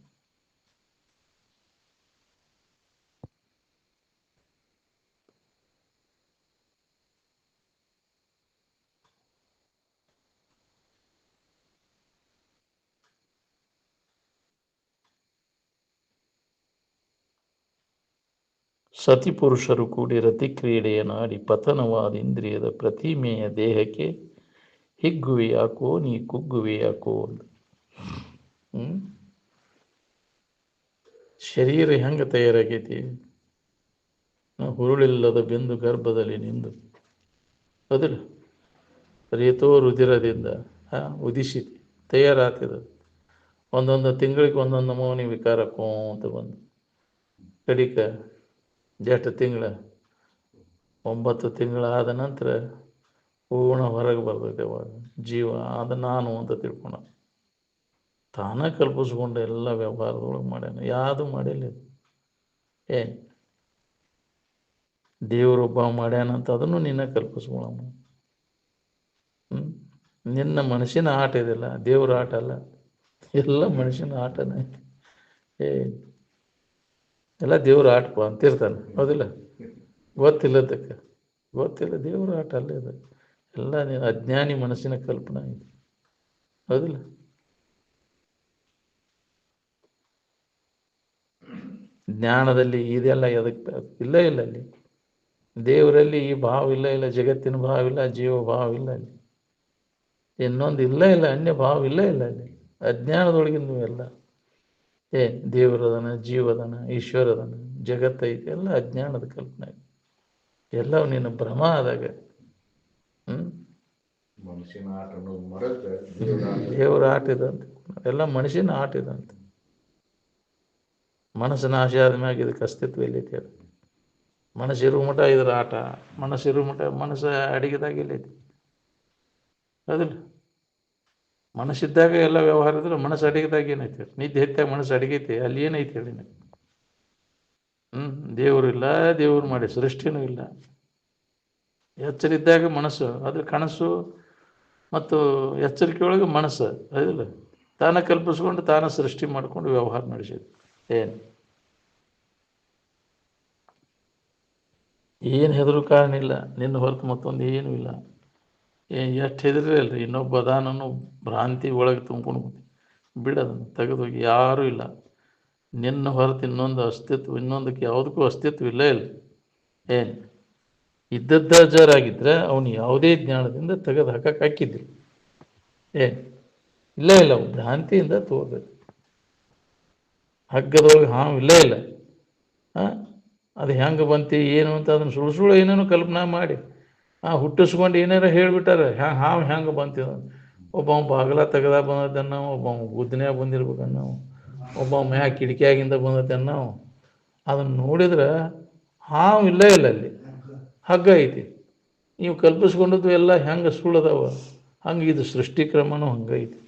ಸತಿಪುರುಷರು ಕೂಡಿ ರತಿಕ್ರೀಡೆಯನಾಡಿ ಪತನವಾದ ಇಂದ್ರಿಯದ ಪ್ರತಿಮೆಯ ದೇಹಕ್ಕೆ ಹಿಗ್ಗುವೆ ಯಾಕೋ ನೀ ಕುಗ್ಗುವೆ ಯಾಕೋ ಅಂತ. ಶರೀರ ಹೆಂಗೆ ತಯಾರಾಗೈತಿ? ಹುರುಳಿಲ್ಲದ ಬಿಂದು ಗರ್ಭದಲ್ಲಿ ನಿಂದು ಹೌದಿಲ್ಲ, ರೇತೋ ರುಧಿರದಿಂದ ಉದಿಸಿತಿ ತಯಾರಾಗ್ತದೆ. ಒಂದೊಂದು ತಿಂಗಳಿಗೆ ಒಂದೊಂದು ನಮೂನಿ ವಿಕಾರಕ್ಕೂ ಅಂತ ಬಂದು ಕಡಿಕ ಜ್ಯೇಷ್ಠ ತಿಂಗಳ 9 ತಿಂಗಳಾದ ನಂತರ ಪೂರ್ಣ ಹೊರಗೆ ಬರ್ತೈತೆ. ಅವಾಗ ಜೀವ ಅದು ನಾನು ಅಂತ ತಿಳ್ಕೊಳ ತಾನ ಕಲ್ಪಿಸ್ಕೊಂಡು ಎಲ್ಲ ವ್ಯವಹಾರದೊಳಗೆ ಮಾಡ್ಯಾನ. ಯಾವುದು ಮಾಡಿಲ್ಲ. ಏನು ದೇವರೊಬ್ಬ ಮಾಡ್ಯಾನಂತ ಅದನ್ನು ನಿನ್ನ ಕಲ್ಪಿಸ್ಕೊಳಮ್ಮ. ನಿನ್ನ ಮನುಷ್ಯನ ಆಟ ಇದೆಲ್ಲ, ದೇವ್ರ ಆಟ ಅಲ್ಲ. ಎಲ್ಲ ಮನುಷ್ಯನ ಆಟನೇ. ಎಲ್ಲ ದೇವ್ರ ಆಟಪ್ಪ ಅಂತಿರ್ತಾನೆ. ಹೌದಿಲ್ಲ? ಗೊತ್ತಿಲ್ಲದಕ್ಕೆ ಗೊತ್ತಿಲ್ಲ. ದೇವ್ರ ಆಟ ಅಲ್ಲ ಇದು. ಎಲ್ಲ ನೀನು ಅಜ್ಞಾನಿ ಮನಸ್ಸಿನ ಕಲ್ಪನೆ ಇದೆ. ಹೌದಿಲ್ಲ? ಜ್ಞಾನದಲ್ಲಿ ಇದೆಲ್ಲ ಎದಕ್ಕೆ ಇಲ್ಲ. ಅಲ್ಲಿ ದೇವರಲ್ಲಿ ಈ ಭಾವ ಇಲ್ಲ. ಜಗತ್ತಿನ ಭಾವ ಇಲ್ಲ, ಜೀವ ಭಾವ ಇಲ್ಲ. ಅಲ್ಲಿ ಇನ್ನೊಂದು ಇಲ್ಲ. ಅನ್ಯ ಭಾವ ಇಲ್ಲ. ಅಲ್ಲಿ ಅಜ್ಞಾನದೊಳಗಿಂದು ಎಲ್ಲ ದೇವರದನ, ಜೀವದನ, ಈಶ್ವರದನ, ಜಗತ್ತೈತಿ. ಎಲ್ಲ ಅಜ್ಞಾನದ ಕಲ್ಪನೆ. ಎಲ್ಲ ನಿನ್ನ ಭ್ರಮ ಆದಾಗ ದೇವರ ಆಟ ಇದಂತೆ. ಎಲ್ಲ ಮನುಷ್ಯನ ಆಟ ಇದಂತೆ. ಮನಸ್ಸು ನಾಶ ಆದ್ಮ್ಯಾಗ ಇದಕ್ಕೆ ಅಸ್ತಿತ್ವ ಎಲ್ಲೈತಿ. ಅದು ಮನಸ್ಸಿರುವ ಮಠ ಇದ್ರ ಆಟ. ಮನಸ್ಸಿರುವ ಮಠ ಮನಸ್ಸು ಅಡಿಗೆದಾಗ ಎಲ್ಲೈತಿ. ಹೌದಿಲ್ಲ? ಮನಸ್ಸಿದ್ದಾಗ ಎಲ್ಲ ವ್ಯವಹಾರ ಇದ್ರೆ ಮನಸ್ಸು ಅಡಿಗೆದಾಗ ಏನೈತಿ? ನಿದ್ದೆ ಹೆಚ್ಚಾಗ ಮನಸ್ಸು ಅಡಿಗೈತಿ. ಅಲ್ಲಿ ಏನೈತಿ ಹೇಳಿ? ದೇವರು ಇಲ್ಲ, ದೇವ್ರು ಮಾಡಿ ಸೃಷ್ಟಿನೂ ಇಲ್ಲ. ಎಚ್ಚರಿದ್ದಾಗ ಮನಸ್ಸು, ಅದ್ರ ಕನಸು ಮತ್ತು ಎಚ್ಚರಿಕೆ ಒಳಗೆ ಮನಸ್ಸು. ಅದಿಲ್ಲ, ತಾನ ಕಲ್ಪಿಸ್ಕೊಂಡು ತಾನ ಸೃಷ್ಟಿ ಮಾಡಿಕೊಂಡು ವ್ಯವಹಾರ ನಡೆಸಿದ್ರು. ಏನು ಹೆದರು ಕಾರಣ ಇಲ್ಲ. ನಿನ್ನ ಹೊರತು ಮತ್ತೊಂದು ಏನೂ ಇಲ್ಲ. ಎಷ್ಟು ಹೆದರಿ ಅಲ್ರಿ, ಇನ್ನೊಬ್ಬ ಅದಾನನ್ನು ಭ್ರಾಂತಿ ಒಳಗೆ ತುಂಬ್ಕೊಂಡು ಬಿಡೋದನ್ನು ತೆಗೆದೋಗಿ ಯಾರೂ ಇಲ್ಲ. ನಿನ್ನ ಹೊರತು ಇನ್ನೊಂದು ಅಸ್ತಿತ್ವ, ಇನ್ನೊಂದಕ್ಕೆ ಯಾವುದಕ್ಕೂ ಅಸ್ತಿತ್ವ ಇಲ್ಲ. ಇದ್ದದ್ದಾಜರಾಗಿದ್ದರೆ ಅವನು ಯಾವುದೇ ಜ್ಞಾನದಿಂದ ತೆಗೆದು ಹಾಕಕ್ಕೆ ಹಾಕಿದ್ರಿ. ಇಲ್ಲ. ಅವು ಭ್ರಾಂತಿಯಿಂದ ತೋರ್ಬೇಕು. ಹಗ್ಗದೊಳಗೆ ಹಾವು ಇಲ್ಲ. ಅದು ಹೆಂಗೆ ಬಂತು ಏನು ಅಂತ ಅದನ್ನು ಸುಳ್ಳು ಏನೇನೋ ಕಲ್ಪನಾ ಮಾಡಿ ಹುಟ್ಟಿಸ್ಕೊಂಡು ಏನಾರ ಹೇಳಿಬಿಟ್ಟಾರೆ. ಹಾವು ಹೆಂಗೆ ಬಂತು? ಒಬ್ಬ ಬಾಗಲ ತೆಗೆದ ಬಂದದ್ದನ್ನು, ಒಬ್ಬ ಗುದ್ದನ್ಯಾಗ ಬಂದಿರ್ಬೇಕನ್ನೋ, ಒಬ್ಬ ಮ್ಯಾ ಕಿಟಕಿಯಾಗಿಂದ ಬಂದದ್ದನ್ನು. ಅದನ್ನು ನೋಡಿದ್ರೆ ಹಾವು ಇಲ್ಲ. ಅಲ್ಲಿ ಹಗ್ಗ ಐತಿ. ನೀವು ಕಲ್ಪಿಸ್ಕೊಂಡದ್ದು ಎಲ್ಲ ಹೆಂಗೆ ಸುಳ್ಳದಾವ. ಹಂಗೆ ಇದು ಸೃಷ್ಟಿಕ್ರಮನೂ ಹಂಗೈತಿ.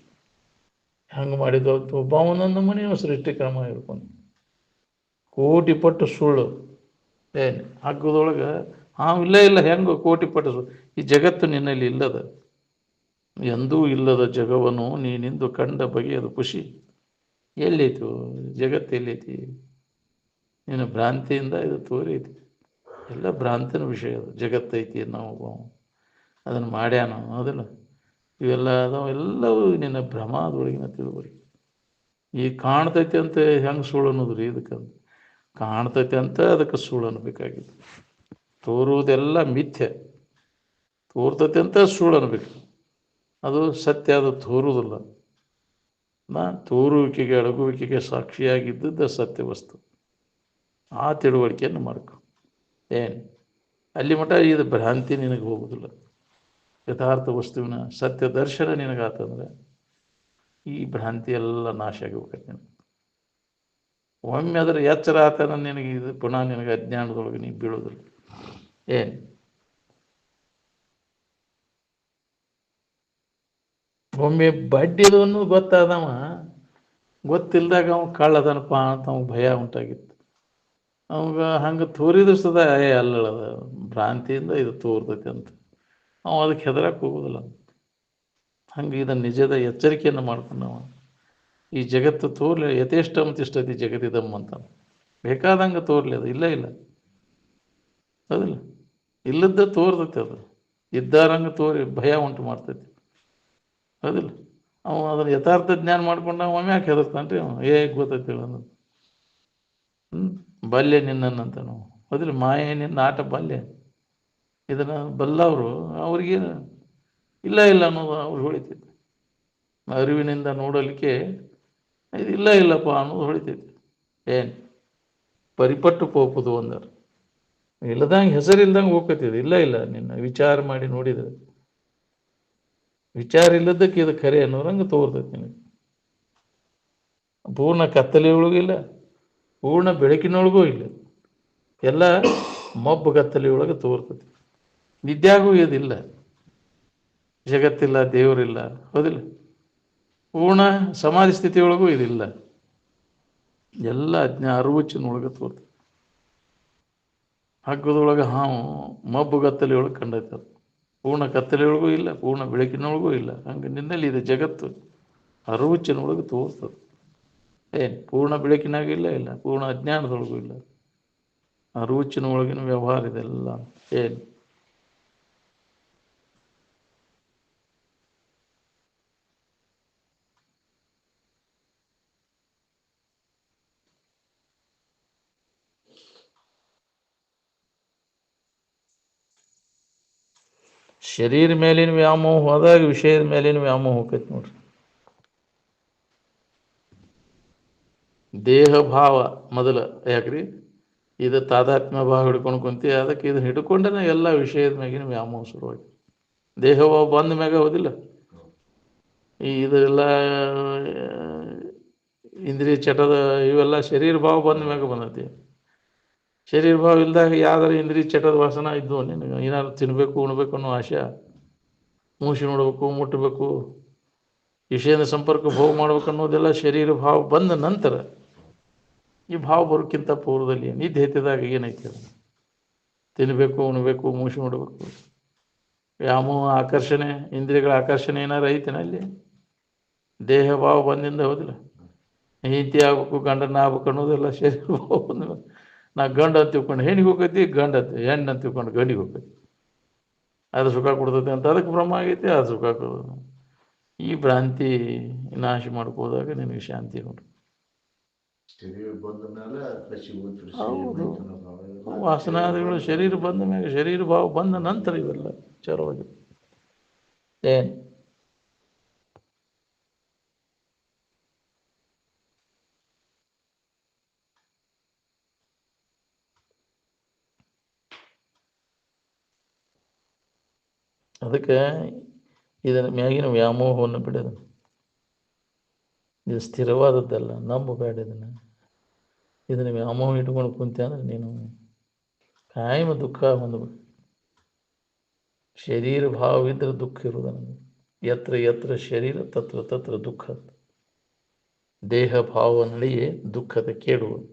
ಹೆಂಗೆ ಮಾಡಿದ್ದು ಒಬ್ಬ ಒಂದೊಂದು ಮನೆಯೂ ಸೃಷ್ಟಿಕ್ರಮ ಇರ್ಕೊಂಡು ಕೋಟಿ ಪಟ್ಟು ಸುಳ್ಳು. ಹಗ್ಗದೊಳಗೆ ಹಾವು ಇಲ್ಲ. ಹೆಂಗೆ ಕೋಟಿ ಪಟ್ಟು ಸುಳ್ಳು. ಈ ಜಗತ್ತು ನಿನ್ನಲ್ಲಿ ಇಲ್ಲದ, ಎಂದೂ ಇಲ್ಲದ ಜಗವನ್ನು ನೀನಿಂದು ಕಂಡ ಬಗೆಯದು ಖುಷಿ ಎಲ್ಲೈತು? ಜಗತ್ತು ಎಲ್ಲೈತಿ? ನೀನು ಭ್ರಾಂತಿಯಿಂದ ಇದು ತೋರೈತಿ. ಎಲ್ಲ ಭ್ರಾಂತಿನ ವಿಷಯ. ಅದು ಜಗತ್ತೈತಿ ನಾವು ಅದನ್ನು ಮಾಡ್ಯಾನ. ಅದಲ್ಲ, ಇವೆಲ್ಲ ಅದಾವ. ಎಲ್ಲವೂ ನಿನ್ನ ಭ್ರಮದೊಳಗಿನ ತಿಳುವಳಿಕೆ. ಈಗ ಕಾಣ್ತೈತಿ ಅಂತ ಹೆಂಗೆ ಸುಳ್ಳು ಅನ್ನೋದು ರೀ? ಇದಕ್ಕಂತ ಕಾಣ್ತೈತೆ ಅಂತ ಅದಕ್ಕೆ ಸುಳ್ಳು ಅನ್ನಬೇಕಾಗಿತ್ತು. ತೋರುವುದೆಲ್ಲ ಮಿಥ್ಯೆ. ತೋರ್ತೈತೆ ಅಂತ ಸುಳ್ಳು ಅನ್ಬೇಕು. ಅದು ಸತ್ಯ. ಅದು ತೋರುವುದಿಲ್ಲ. ತೋರುವಿಕೆಗೆ ಅಡಗುವಿಕೆಗೆ ಸಾಕ್ಷಿಯಾಗಿದ್ದದ್ದು ಸತ್ಯ ವಸ್ತು. ಆ ತಿಳುವಳಿಕೆಯನ್ನು ಮಾಡ್ಕೊ. ಅಲ್ಲಿ ಮಠ ಇದು ಭ್ರಾಂತಿ ನಿನಗೆ ಹೋಗುವುದಿಲ್ಲ. ಯಥಾರ್ಥ ವಸ್ತುವಿನ ಸತ್ಯ ದರ್ಶನ ನಿನಗಾತಂದ್ರೆ ಈ ಭ್ರಾಂತಿ ಎಲ್ಲ ನಾಶ ಆಗಿಬಿಡ್ತೈತೆ. ನಿನಗೆ ಒಮ್ಮೆ ಅದರ ಎಚ್ಚರ ಆತನ ನಿನಗೆ ಇದು ಪುನಃ ನಿನಗೆ ಅಜ್ಞಾನದೊಳಗೆ ನೀವು ಬೀಳೋದಿಲ್ಲ. ಒಮ್ಮೆ ಬಡ್ಡಿದು ಅನ್ನೋದು ಗೊತ್ತಾದವ, ಗೊತ್ತಿಲ್ದಾಗ ಅವ ಕಳ್ಳದನಪ್ಪ ಅಂತ ಅವ ಭಯ ಉಂಟಾಗಿತ್ತು. ಅವಾಗ ಹಂಗೆ ತೋರಿದ್ರು ಸದ ಅಲ್ಲದ ಭ್ರಾಂತಿಯಿಂದ ಇದು ತೋರ್ತೈತೆ ಅಂತ ಅವ ಅದಕ್ಕೆ ಹೆದರಕ್ಕೆ ಹೋಗೋದಿಲ್ಲ. ಹಂಗೆ ಇದನ್ನು ನಿಜದ ಎಚ್ಚರಿಕೆಯನ್ನು ಮಾಡ್ಕೊಂಡು ನಾವು ಈ ಜಗತ್ತು ತೋರ್ಲಿ ಯಥೇಷ್ಟಂ ತಿಷ್ಟತಿ ಜಗತ್ತಿದಮ್ ಅಂತ ಬೇಕಾದಂಗೆ ತೋರ್ಲಿ ಅದು ಇಲ್ಲ ಇಲ್ಲ ಹೌದಿಲ್ಲ ಇಲ್ಲದ್ದ ತೋರ್ತೈತಿ ಅದು ಇದ್ದಾರಂಗೆ ತೋರಿ ಭಯ ಉಂಟು ಮಾಡ್ತೈತಿ ಹೌದಿಲ್ಲ ಅವ ಅದನ್ನು ಯಥಾರ್ಥ ಜ್ಞಾನ ಮಾಡ್ಕೊಂಡು ನಾವು ಒಮ್ಮೆ ಯಾಕೆ ಹೆದರ್ತಾನೆ ರೀ ಅವ ಗೊತ್ತೈತಿ ಅನ್ನೋದು ಬಾಲ್ಯ ನಿನ್ನಂತ ನಾವು ಹೌದಿಲ್ಲ ಮಾಯೆ ನಿನ್ನ ಆಟ ಬಾಲ್ಯ ಇದನ್ನು ಬಲ್ಲವರು ಅವ್ರಿಗೇನು ಇಲ್ಲ ಇಲ್ಲ ಅನ್ನೋದು ಅವ್ರು ಹೊಳಿತೈತಿ ಅರಿವಿನಿಂದ ನೋಡಲಿಕ್ಕೆ ಇದು ಇಲ್ಲ ಇಲ್ಲಪ್ಪ ಅನ್ನೋದು ಹೊಳಿತೈತಿ ಏನು ಪರಿಪಟ್ಟು ಪೋಪುದು ಅಂದರು ಇಲ್ಲದಂಗೆ ಹೆಸರಿಲ್ದಂಗೆ ಹೋಗ್ತೈತಿ ಇಲ್ಲ ಇಲ್ಲ ನಿನ್ನ ವಿಚಾರ ಮಾಡಿ ನೋಡಿದ್ರೆ ವಿಚಾರ ಇಲ್ಲದಕ್ಕೆ ಇದು ಖರೆ ಅನ್ನೋರಂಗೆ ತೋರ್ತೈತಿ ನಿನಗೆ ಪೂರ್ಣ ಕತ್ತಲೆಯೊಳಗೂ ಇಲ್ಲ ಪೂರ್ಣ ಬೆಳಕಿನೊಳಗೂ ಇಲ್ಲ ಎಲ್ಲ ಮಬ್ಬು ಕತ್ತಲೆಯೊಳಗೆ ತೋರ್ತೈತಿ ನಿದ್ಯಾಗೂ ಇದಿಲ್ಲ ಜಗತ್ತಿಲ್ಲ ದೇವರಿಲ್ಲ ಹೌದಿಲ್ಲ ಪೂರ್ಣ ಸಮಾಧಿ ಸ್ಥಿತಿಯೊಳಗೂ ಇದಿಲ್ಲ ಎಲ್ಲ ಅರುವುಚ್ಚಿನೊಳಗೆ ತೋರ್ತೈತಿ ಹಗ್ಗದೊಳಗೆ ಹಾವು ಮಬ್ಬು ಕತ್ತಲೆಯೊಳಗೆ ಕಂಡೈತೆ ಅದು ಪೂರ್ಣ ಕತ್ತಲೆಯೊಳಗೂ ಇಲ್ಲ ಪೂರ್ಣ ಬೆಳಕಿನೊಳಗೂ ಇಲ್ಲ ಹಂಗೆ ನಿನ್ನಲ್ಲಿ ಇದೆ ಜಗತ್ತು ಅರುವುಚ್ಚಿನೊಳಗೆ ತೋರ್ತದೆ ಏನು ಪೂರ್ಣ ಬೆಳಕಿನಾಗ ಇಲ್ಲ ಇಲ್ಲ ಪೂರ್ಣ ಅಜ್ಞಾನದೊಳಗೂ ಇಲ್ಲ ಅರುವುಚ್ಚಿನ ಒಳಗಿನ ವ್ಯವಹಾರ ಇದೆಲ್ಲ ಏನು ಶರೀರ ಮೇಲಿನ ವ್ಯಾಮೋಹ ಹೋದಾಗ ವಿಷಯದ ಮೇಲಿನ ವ್ಯಾಮೋಹ ಹೋಗ್ತೈತಿ ನೋಡ್ರಿ ದೇಹ ಭಾವ ಮೊದಲ ಯಾಕ್ರಿ ಇದು ತಾದಾತ್ಮ್ಯ ಭಾವ ಹಿಡ್ಕೊಂಡು ಕುಂತಿ ಅದಕ್ಕೆ ಇದು ಹಿಡ್ಕೊಂಡೇ ಎಲ್ಲ ವಿಷಯದ ಮ್ಯಾಗಿನ ವ್ಯಾಮೋಹ ಶುರುವಾಗಿ ದೇಹವ ಬಂದ ಮ್ಯಾಗ ಹೋದಿಲ್ಲ ಈ ಇದೆಲ್ಲ ಇಂದ್ರಿಯ ಚಟದ ಇವೆಲ್ಲ ಶರೀರ ಭಾವ ಬಂದ ಮ್ಯಾಗ ಬಂದೈತಿ ಶರೀರ ಭಾವ ಇಲ್ದಾಗ ಯಾವ್ದಾರು ಇಂದ್ರಿಯ ಚಟದ ವಾಸನ ಇದ್ದು ನಿನಗೆ ಏನಾದ್ರು ತಿನ್ನಬೇಕು ಉಣ್ಬೇಕು ಅನ್ನೋ ಆಶೆ ಮೂಸಿ ನೋಡ್ಬೇಕು ಮುಟ್ಟಬೇಕು ವಿಷಯದ ಸಂಪರ್ಕ ಭೋಗ ಮಾಡ್ಬೇಕು ಅನ್ನೋದೆಲ್ಲ ಶರೀರ ಭಾವ ಬಂದ ನಂತರ ಈ ಭಾವ ಬರೋಕ್ಕಿಂತ ಪೂರ್ವದಲ್ಲಿ ನಿದ್ದೆ ಹೆತ್ತಿದಾಗ ಏನೈತಿ ಅದು ತಿನ್ನಬೇಕು ಉಣ್ಬೇಕು ಮೂಸಿ ನೋಡಬೇಕು ವ್ಯಾಮೋಹ ಆಕರ್ಷಣೆ ಇಂದ್ರಿಯಗಳ ಆಕರ್ಷಣೆ ಏನಾರು ಐತೆನ ಅಲ್ಲಿ ದೇಹ ಭಾವ ಬಂದಿಂದ ಹೌದಿಲ್ಲ ಹೆಂಡತಿ ಆಗ್ಬೇಕು ಗಂಡನ ಆಗ್ಬೇಕು ಅನ್ನೋದೆಲ್ಲ ಶರೀರ ಭಾವ ಬಂದ ನಾ ಗಂಡು ಅಂತ ತಿಳ್ಕೊಂಡು ಹೆಣ್ಣಿಗೆ ಹೋಗೈತಿ ಗಂಡು ಅಂತ ಹೆಣ್ಣು ಅಂತ ತಿಳ್ಕೊಂಡು ಗಂಡಿಗೆ ಹೋಗೈತಿ ಅದು ಸುಖ ಕೊಡ್ತೈತಿ ಅಂತ ಅದಕ್ಕೆ ಬ್ರಹ್ಮ ಆಗೈತಿ ಅದು ಸುಖ ಕೊಡೋದು ಈ ಭ್ರಾಂತಿ ನಾಶ ಮಾಡ್ಕೋದಾಗ ನಿನಗೆ ಶಾಂತಿ ನೋಡ್ರಿ ಹೌದು ವಾಸನಾದಿಗಳು ಶರೀರ ಬಂದ ಮ್ಯಾಗ ಶರೀರ ಭಾವ ಬಂದ ನಂತರ ಇವೆಲ್ಲ ವಿಚಾರವಾಗಿ ಏನು ಅದಕ್ಕೆ ಇದರ ಮ್ಯಾಗಿನ ವ್ಯಾಮೋಹವನ್ನು ಬಿಡೋದು ಇದು ಸ್ಥಿರವಾದದ್ದಲ್ಲ ನಂಬಬೇಡ ಇದನ್ನು ವ್ಯಾಮೋಹ ಇಟ್ಕೊಂಡು ಕುಂತೆ ಅಂದ್ರೆ ನೀನು ಕಾಯಮ ದುಃಖ ಹೊಂದಬೇಕು ಶರೀರ ಭಾವವಿದ್ದರೆ ದುಃಖ ಇರುವುದು ನಮಗೆ ಯತ್ರ ಯತ್ರ ಶರೀರ ತತ್ರ ತತ್ರ ದುಃಖ ದೇಹ ಭಾವ ನಡೆಯೇ ದುಃಖದ ಕೇಡುವುದು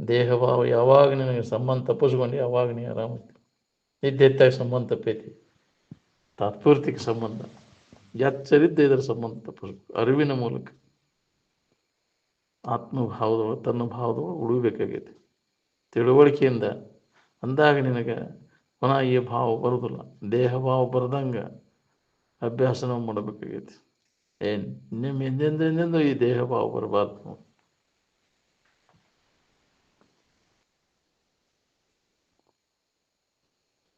ದೇಹ ಭಾವ ಯಾವಾಗ ನಿನಗೆ ಸಂಬಂಧ ತಪ್ಪಿಸ್ಕೊಂಡು ಯಾವಾಗ ನೀ ಆರಾಮೈತಿ ನಿದ್ದೆತ್ತಾಗಿ ಸಂಬಂಧ ತಪ್ಪೈತಿ ತಾತ್ಪೂರ್ತಿಕ ಸಂಬಂಧ ಎಚ್ಚರಿದ್ದ ಇದರ ಸಂಬಂಧ ತಪ್ಪಿಸ್ಬೇಕು ಅರಿವಿನ ಮೂಲಕ ಆತ್ಮಭಾವದೊಳಗೆ ತನ್ನ ಭಾವದೊಳಗೆ ಉಳಿಬೇಕಾಗೈತಿ ತಿಳುವಳಿಕೆಯಿಂದ ಅಂದಾಗ ನಿನಗೆ ಪುನಃ ಈ ಭಾವ ಬರೋದಿಲ್ಲ ದೇಹ ಭಾವ ಬರದಂಗೆ ಅಭ್ಯಾಸ ನಾವು ಮಾಡಬೇಕಾಗೈತಿ ಏನು ನಿಮ್ಮ ಎಂದೆಂದೆಂದೆಂದು ಈ ದೇಹ ಭಾವ ಬರಬಾರ್ದು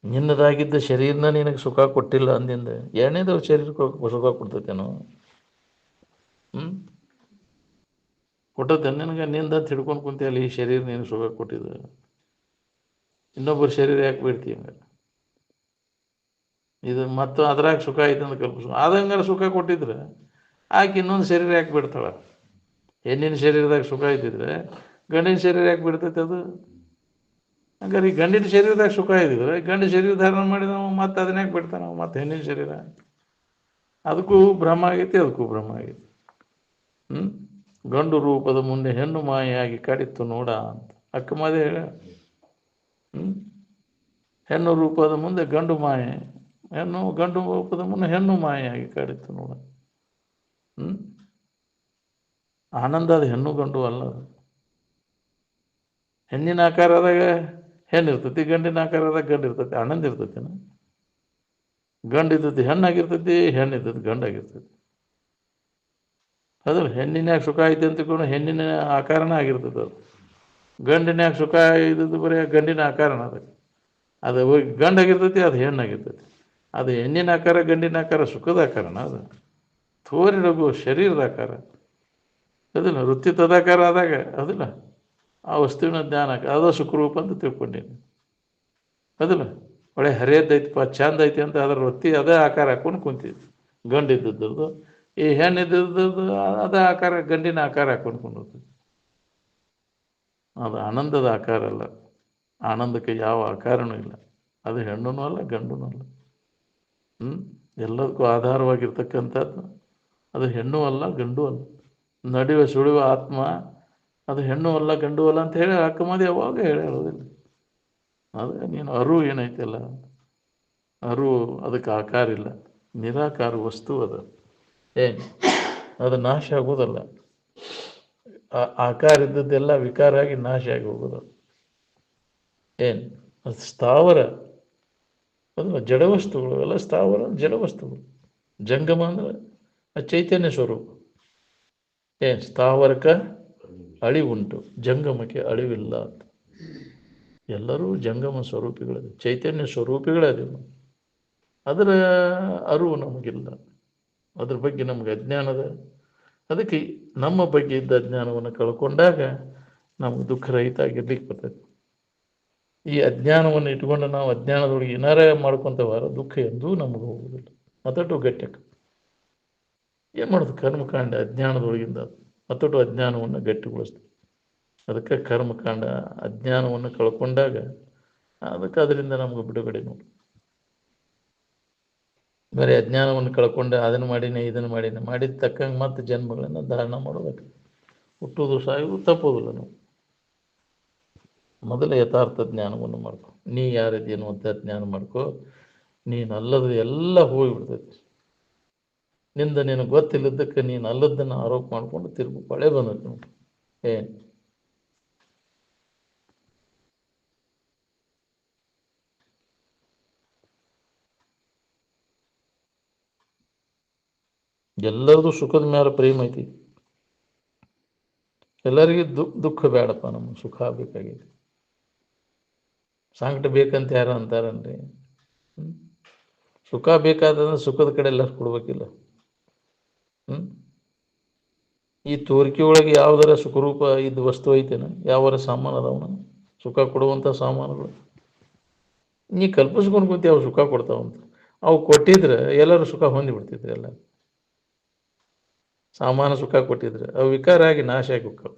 ನಿನ್ನದಾಗಿದ್ದ ಶರೀರನ ನಿನಗೆ ಸುಖ ಕೊಟ್ಟಿಲ್ಲ ಅಂದಿಂದ ಎರಡನೇದು ಶರೀರಕ್ಕೆ ಸುಖ ಕೊಡ್ತೈತೇನೋ ಕೊಟ್ಟತ್ತೆ ನಿನಗೆ ನಿಂದ ತಿಳ್ಕೊಂಡು ಕುಂತಿಯಲ್ಲಿ ಈ ಶರೀರ ನೀನು ಸುಖ ಕೊಟ್ಟಿದ್ದು ಇನ್ನೊಬ್ಬರು ಶರೀರ ಯಾಕೆ ಬಿಡ್ತೀವಿ ಹಂಗೆ ಇದು ಮತ್ತು ಅದ್ರಾಗ ಸುಖ ಐತೆ ಅಂತ ಕಲ್ಪಿಸು ಆದಂಗಾರ ಸುಖ ಕೊಟ್ಟಿದ್ರೆ ಆಕೆ ಇನ್ನೊಂದು ಶರೀರ ಯಾಕೆ ಬಿಡ್ತಾಳೆ ಹೆಣ್ಣಿನ ಶರೀರದಾಗ ಸುಖ ಇದ್ದಿದ್ರೆ ಗಂಡಿನ ಶರೀರ ಯಾಕೆ ಬಿಡ್ತೈತೆ ಅದು ಹಂಗಾರೆ ಈ ಗಂಡಿನ ಶರೀರದಾಗ ಸುಖ ಇದ್ದಿದ್ರೆ ಗಂಡ ಶರೀರ ಧಾರಣ ಮಾಡಿದ ನಾವು ಮತ್ತೆ ಅದನ್ನ ಯಾಕೆ ಬಿಡ್ತಾನೆ ನಾವು ಮತ್ತೆ ಹೆಣ್ಣಿನ ಶರೀರ ಅದಕ್ಕೂ ಭ್ರಮ ಆಗೈತಿ ಅದಕ್ಕೂ ಭ್ರಮ ಆಗೈತಿ ಗಂಡು ರೂಪದ ಮುಂದೆ ಹೆಣ್ಣು ಮಾಯೆಯಾಗಿ ಕಡಿತು ನೋಡ ಅಂತ ಅಕ್ಕಮಾದೆ ಹೇಳ ಹೆಣ್ಣು ರೂಪದ ಮುಂದೆ ಗಂಡು ಮಾಯೆ ಹೆಣ್ಣು ಗಂಡು ರೂಪದ ಮುನ್ನ ಹೆಣ್ಣು ಮಾಯೆಯಾಗಿ ಕಾಡಿತ್ತು ನೋಡ. ಆನಂದ ಅದು ಹೆಣ್ಣು ಗಂಡು ಅಲ್ಲ. ಹೆಣ್ಣಿನ ಆಕಾರದಾಗ ಹೆಣ್ಣು ಇರ್ತೈತಿ, ಗಂಡಿನ ಆಕಾರದಾಗ ಗಂಡು ಇರ್ತೈತಿ. ಆನಂದ ಇರ್ತೈತಿನ? ಗಂಡು ಇರ್ತೈತಿ ಹೆಣ್ಣಾಗಿರ್ತೈತಿ, ಹೆಣ್ಣು ಇರ್ತೈತಿ ಗಂಡಾಗಿರ್ತೈತಿ. ಅದಲ್ಲ, ಹೆಣ್ಣಿನ್ಯಾಗ ಸುಖ ಐತಿ ಅಂತ ತಿಳ್ಕೊಂಡು ಹೆಣ್ಣಿನ ಆಕಾರನ ಆಗಿರ್ತೈತಿ. ಅದು ಗಂಡಿನ್ಯಾಗ ಸುಖ ಇದ್ದದ್ದು ಬರೀ ಗಂಡಿನ ಆಕಾರನ. ಅದು ಗಂಡಾಗಿರ್ತೈತಿ, ಅದು ಹೆಣ್ಣಾಗಿರ್ತೈತಿ. ಅದು ಹೆಣ್ಣಿನ ಆಕಾರ ಗಂಡಿನ ಆಕಾರ ಸುಖದ ಆಕಾರನ. ಅದು ತೋರಿ ರಘು ಶರೀರದ ಆಕಾರ ಅದಿಲ್ಲ. ವೃತ್ತಿ ತದಾಕಾರ ಆದಾಗ ಅದಿಲ್ಲ, ಆ ವಸ್ತುವಿನ ಜ್ಞಾನ ಅದು ಸುಖರೂಪ ಅಂತ ತಿಳ್ಕೊಂಡೀನಿ. ಅದಿಲ್ಲ, ಒಳ್ಳೆ ಹರಿಯದ್ದೈತಿಪ್ಪ ಚಂದ ಐತಿ ಅಂತ ಅದ್ರ ವೃತ್ತಿ ಅದೇ ಆಕಾರ ಹಾಕೊಂಡು ಕುಂತಿದ್ವಿ. ಗಂಡು ಇದ್ದದ್ದು ಈ ಹೆಣ್ಣು ಇದ್ದದ್ದು ಅದೇ ಆಕಾರ, ಗಂಡಿನ ಆಕಾರ ಹಾಕೊಂಡು ಕುಂದಿರ್ತೀವಿ. ಅದು ಆನಂದದ ಆಕಾರ ಅಲ್ಲ. ಆನಂದಕ್ಕೆ ಯಾವ ಆಕಾರನೂ ಇಲ್ಲ. ಅದು ಹೆಣ್ಣೂ ಅಲ್ಲ, ಗಂಡೂ ಅಲ್ಲ. ಎಲ್ಲದಕ್ಕೂ ಆಧಾರವಾಗಿರ್ತಕ್ಕಂಥದ್ದು ಅದು ಹೆಣ್ಣು ಅಲ್ಲ, ಗಂಡು ಅಲ್ಲ. ನಡೆಯುವ ಸುಳಿಯುವ ಆತ್ಮ ಅದು ಹೆಣ್ಣು ಅಲ್ಲ, ಗಂಡು ಅಲ್ಲ ಅಂತ ಹೇಳಿ ಅಕ್ಕಮದಿ ಯಾವಾಗ ಹೇಳೋದಿಲ್ಲ. ಅದೇ ನೀನು ಅರು ಏನೈತಲ್ಲ, ಅರು ಅದಕ್ಕೆ ಆಕಾರ ಇಲ್ಲ, ನಿರಾಕಾರ ವಸ್ತು ಅದು. ಏನು ಅದು ನಾಶ ಆಗೋದಲ್ಲ. ಆಕಾರ ಇದ್ದದ್ದೆಲ್ಲ ವಿಕಾರ ಆಗಿ ನಾಶ ಆಗಿ ಹೋಗೋದು. ಏನು ಅದು ಸ್ಥಾವರ, ಅದು ಜಡವಸ್ತುಗಳು ಎಲ್ಲ ಸ್ಥಾವರ ಜಡವಸ್ತುಗಳು. ಜಂಗಮ ಅಂದ್ರೆ ಚೈತನ್ಯ ಸ್ವರೂಪ. ಏನು ಸ್ಥಾವರಕ್ಕೆ ಅಳಿವುಂಟು, ಜಂಗಮಕ್ಕೆ ಅಳಿವಿಲ್ಲ ಅಂತ. ಎಲ್ಲರೂ ಜಂಗಮ ಸ್ವರೂಪಿಗಳದೆ, ಚೈತನ್ಯ ಸ್ವರೂಪಿಗಳೇ ಅದೇವು. ಅದರ ಅರಿವು ನಮಗಿಲ್ಲ, ಅದ್ರ ಬಗ್ಗೆ ನಮಗೆ ಅಜ್ಞಾನದ. ಅದಕ್ಕೆ ನಮ್ಮ ಬಗ್ಗೆ ಇದ್ದ ಅಜ್ಞಾನವನ್ನು ಕಳ್ಕೊಂಡಾಗ ನಮ್ಗೆ ದುಃಖರಹಿತ ಆಗಿರ್ಲಿಕ್ಕೆ ಬರ್ತೈತಿ. ಈ ಅಜ್ಞಾನವನ್ನು ಇಟ್ಕೊಂಡು ನಾವು ಅಜ್ಞಾನದೊಳಗೆ ಏನಾರ ಮಾಡ್ಕೊತವಾರ ದುಃಖ ಎಂದೂ ನಮಗೆ ಹೋಗುವುದಿಲ್ಲ. ಮತ್ತೊಟ್ಟು ಗಟ್ಟಿಗೆ ಏನು ಮಾಡೋದು? ಕರ್ಮಕಾಂಡ ಅಜ್ಞಾನದೊಳಗಿಂದ ಮತ್ತೊಟ್ಟು ಅಜ್ಞಾನವನ್ನು ಗಟ್ಟಿಗೊಳಿಸ್ತದೆ. ಅದಕ್ಕೆ ಕರ್ಮಕಾಂಡ ಅಜ್ಞಾನವನ್ನು ಕಳ್ಕೊಂಡಾಗ ಅದಕ್ಕೆ ಅದರಿಂದ ನಮ್ಗೆ ಬಿಡುಗಡೆ ನೋಡಿ. ಬರೀ ಅಜ್ಞಾನವನ್ನು ಕಳ್ಕೊಂಡೆ ಅದನ್ನು ಮಾಡೀನಿ ಇದನ್ನು ಮಾಡೀನಿ ಮಾಡಿದ ತಕ್ಕಂಗೆ ಮತ್ತೆ ಜನ್ಮಗಳನ್ನು ಧಾರಣ ಮಾಡೋದಕ್ಕೆ ಹುಟ್ಟುವುದು ಸಾಯುವುದು ತಪ್ಪೋದಿಲ್ಲ. ನಾವು ಮೊದಲ ಯಥಾರ್ಥ ಜ್ಞಾನವನ್ನು ಮಾಡ್ಕೊ. ನೀ ಯಾರಿದ್ದೀನೋ ಅಂತ ಜ್ಞಾನ ಮಾಡ್ಕೊ. ನೀನು ಅಲ್ಲದ ಎಲ್ಲ ಹೋಗಿಬಿಡ್ತೈತಿ. ನಿಂದ ನಿನಗೆ ಗೊತ್ತಿಲ್ಲದಕ್ಕೆ ನೀನು ಅಲ್ಲದನ್ನು ಆರೋಪ ಮಾಡಿಕೊಂಡು ತಿರುಗು ಪಳೆ ಬಂದೈತಿ ನೋಡಿ. ಏನು ಎಲ್ಲರದು ಸುಖದ ಮೇಲೆ ಪ್ರೇಮ ಐತಿ. ಎಲ್ಲರಿಗೂ ದುಃಖ ಬೇಡಪ್ಪ, ನಮಗೆ ಸುಖ ಬೇಕಾಗೈತಿ. ಸಂಕಟ ಬೇಕಂತ ಯಾರು ಅಂತಾರನ್ರಿ? ಸುಖ ಬೇಕಾದಂದ್ರೆ ಸುಖದ ಕಡೆ ಎಲ್ಲ ಕೊಡ್ಬೇಕಿಲ್ಲ. ಈ ತೋರಿಕೆ ಒಳಗೆ ಯಾವುದರ ಸುಖರೂಪ ಇದ್ದ ವಸ್ತು ಐತೇನ? ಯಾವರ ಸಾಮಾನು ಅದಾವನ ಸುಖ ಕೊಡುವಂಥ ಸಾಮಾನುಗಳು? ನೀ ಕಲ್ಪಿಸ್ಕೊಂಡು ಕುಂತಿ ಅವು ಸುಖ ಕೊಡ್ತಾವಂತ. ಅವು ಕೊಟ್ಟಿದ್ರೆ ಎಲ್ಲರೂ ಸುಖ ಹೊಂದಿಬಿಡ್ತಿದ್ರು. ಎಲ್ಲ ಸಾಮಾನು ಸುಖ ಕೊಟ್ಟಿದ್ರೆ ಅವು ವಿಕಾರ ಆಗಿ ನಾಶ ಆಗಿ ಹೋಗ್ತಾವ.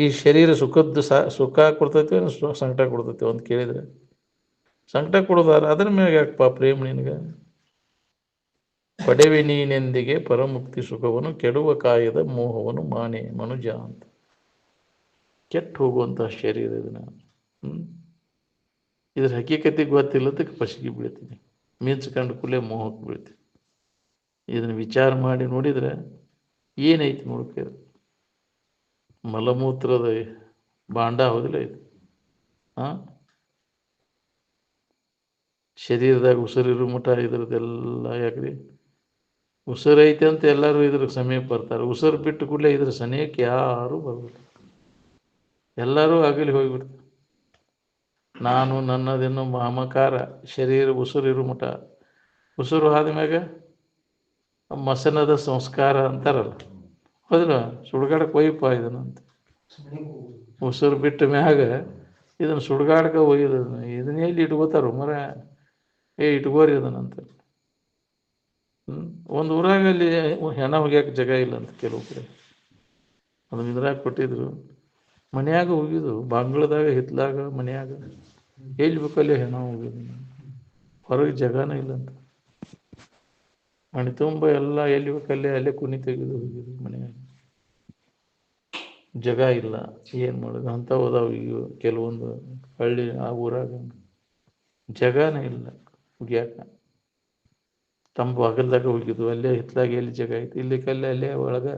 ಈ ಶರೀರ ಸುಖದ್ದು ಸುಖ ಕೊಡ್ತೈತಿ, ಸಂಕಟ ಕೊಡ್ತೈತಿ ಅಂತ ಕೇಳಿದ್ರೆ ಸಂಕಟ ಕೊಡೋದಾರ ಅದ್ರ ಮ್ಯಾಗ ಯಾಕಪ್ಪ ಪ್ರೇಮ ನಿನಗೆ? ಪಡೆವೆ ನೀನೆಂದಿಗೆ ಪರಮುಕ್ತಿ ಸುಖವನ್ನು, ಕೆಡುವ ಕಾಯದ ಮೋಹವನ್ನು ಮಾನೆ ಮನುಜ ಅಂತ. ಕೆಟ್ಟು ಹೋಗುವಂಥ ಶರೀರ ಇದನ್ನ. ಇದ್ರ ಹಕ್ಕಿಕತೆಗೆ ಗೊತ್ತಿಲ್ಲದಕ್ಕೆ ಪಸಿಗೆ ಬೀಳ್ತೀನಿ, ಮಿಂಚ್ಕೊಂಡು ಕೂಡಲೇ ಮೋಹಕ್ಕೆ ಬೀಳ್ತೀನಿ. ಇದನ್ನು ವಿಚಾರ ಮಾಡಿ ನೋಡಿದರೆ ಏನೈತಿ ನೋಡ್ಕೆ? ಮಲಮೂತ್ರದ ಬಾಂಡ ಹೌದಿಲ್ಲ ಇದು. ಶರೀರದಾಗ ಉಸಿರಿರು ಮುಠ ಇದ್ರದ್ದೆಲ್ಲ ಯಾಕ್ರಿ? ಉಸಿರು ಐತೆ ಅಂತ ಎಲ್ಲರೂ ಇದ್ರ ಸಮೀಪ ಬರ್ತಾರೆ. ಉಸಿರು ಬಿಟ್ಟು ಕೂಡಲೇ ಇದ್ರ ಸನಿಯಕ್ಕೆ ಯಾರೂ ಬರೋದಿಲ್ಲ. ಎಲ್ಲರೂ ಆಗಲಿ ಹೋಗಿಬಿಡ್ತಾರೆ. ನಾನು ನನ್ನದೇನೋ ಮಮಕಾರ ಶರೀರ ಉಸಿರಿರು ಮುಠ. ಉಸಿರು ಆದ್ಮ್ಯಾಗ ಮಸನದ ಸಂಸ್ಕಾರ ಅಂತಾರಲ್ಲ, ಹೌದಿಲ್ಲ? ಸುಡ್ಗಾಡಕ್ಕೆ ಒಯ್ಯಪ್ಪ ಇದನ್ನಂತ. ಉಸಿರು ಬಿಟ್ಟ ಮ್ಯಾಗ ಇದನ್ನು ಸುಡ್ಗಾಡ್ಕ ಒಯ್ಯೋದು. ಇದನ್ನ ಎಲ್ಲಿ ಇಟ್ಕೋತಾರೋ ಮರ? ಇಟ್ಕೋರಿ ಅದನ್ನಂತ. ಒಂದು ಊರಾಗ ಅಲ್ಲಿ ಹೆಣ ಹೋಗ್ಯಾಕೆ ಜಾಗ ಇಲ್ಲ ಅಂತ ಕೆಲವು ಕಡೆ. ಅದನ್ನ ಇದ್ರಾಗ ಕೊಟ್ಟಿದ್ರು. ಮನ್ಯಾಗ ಹೋಗಿದ್ದು ಬಾಂಗ್ಲದಾಗ ಹಿತ್ಲಾಗ ಮನ್ಯಾಗ ಎಲ್ಲಿ ಬೇಕಲ್ಲಿ ಹೆಣ ಹೋಗಿದ್ದು. ಹೊರಗೆ ಜಾಗನೇ ಇಲ್ಲಂತ. ಮನೆ ತುಂಬ ಎಲ್ಲ ಎಲ್ಲಿ ಬೇಕಲ್ಲೇ ಅಲ್ಲೇ ಕುನಿ ತೆಗೆದು ಹೋಗಿದ್ದು. ಮನೆಯಾಗ ಜಾಗ ಇಲ್ಲ, ಏನು ಮಾಡೋದು? ಅಂಥವು ಅದಾವ ಈಗ ಕೆಲವೊಂದು ಹಳ್ಳಿ ಆ ಊರಾಗ. ಜಗನೇ ಇಲ್ಲ ಹುಗ್ಯಾಕ. ತಮ್ಮ ಬಾಗಲ್ದಾಗ ಹೋಗಿದ್ದು, ಅಲ್ಲೇ ಹಿತ್ಲಾಗ ಎಲ್ಲಿ ಜಾಗ ಐತಿ, ಇಲ್ಲಿ ಕಲ್ಲೇ ಅಲ್ಲೇ ಒಳಗೆ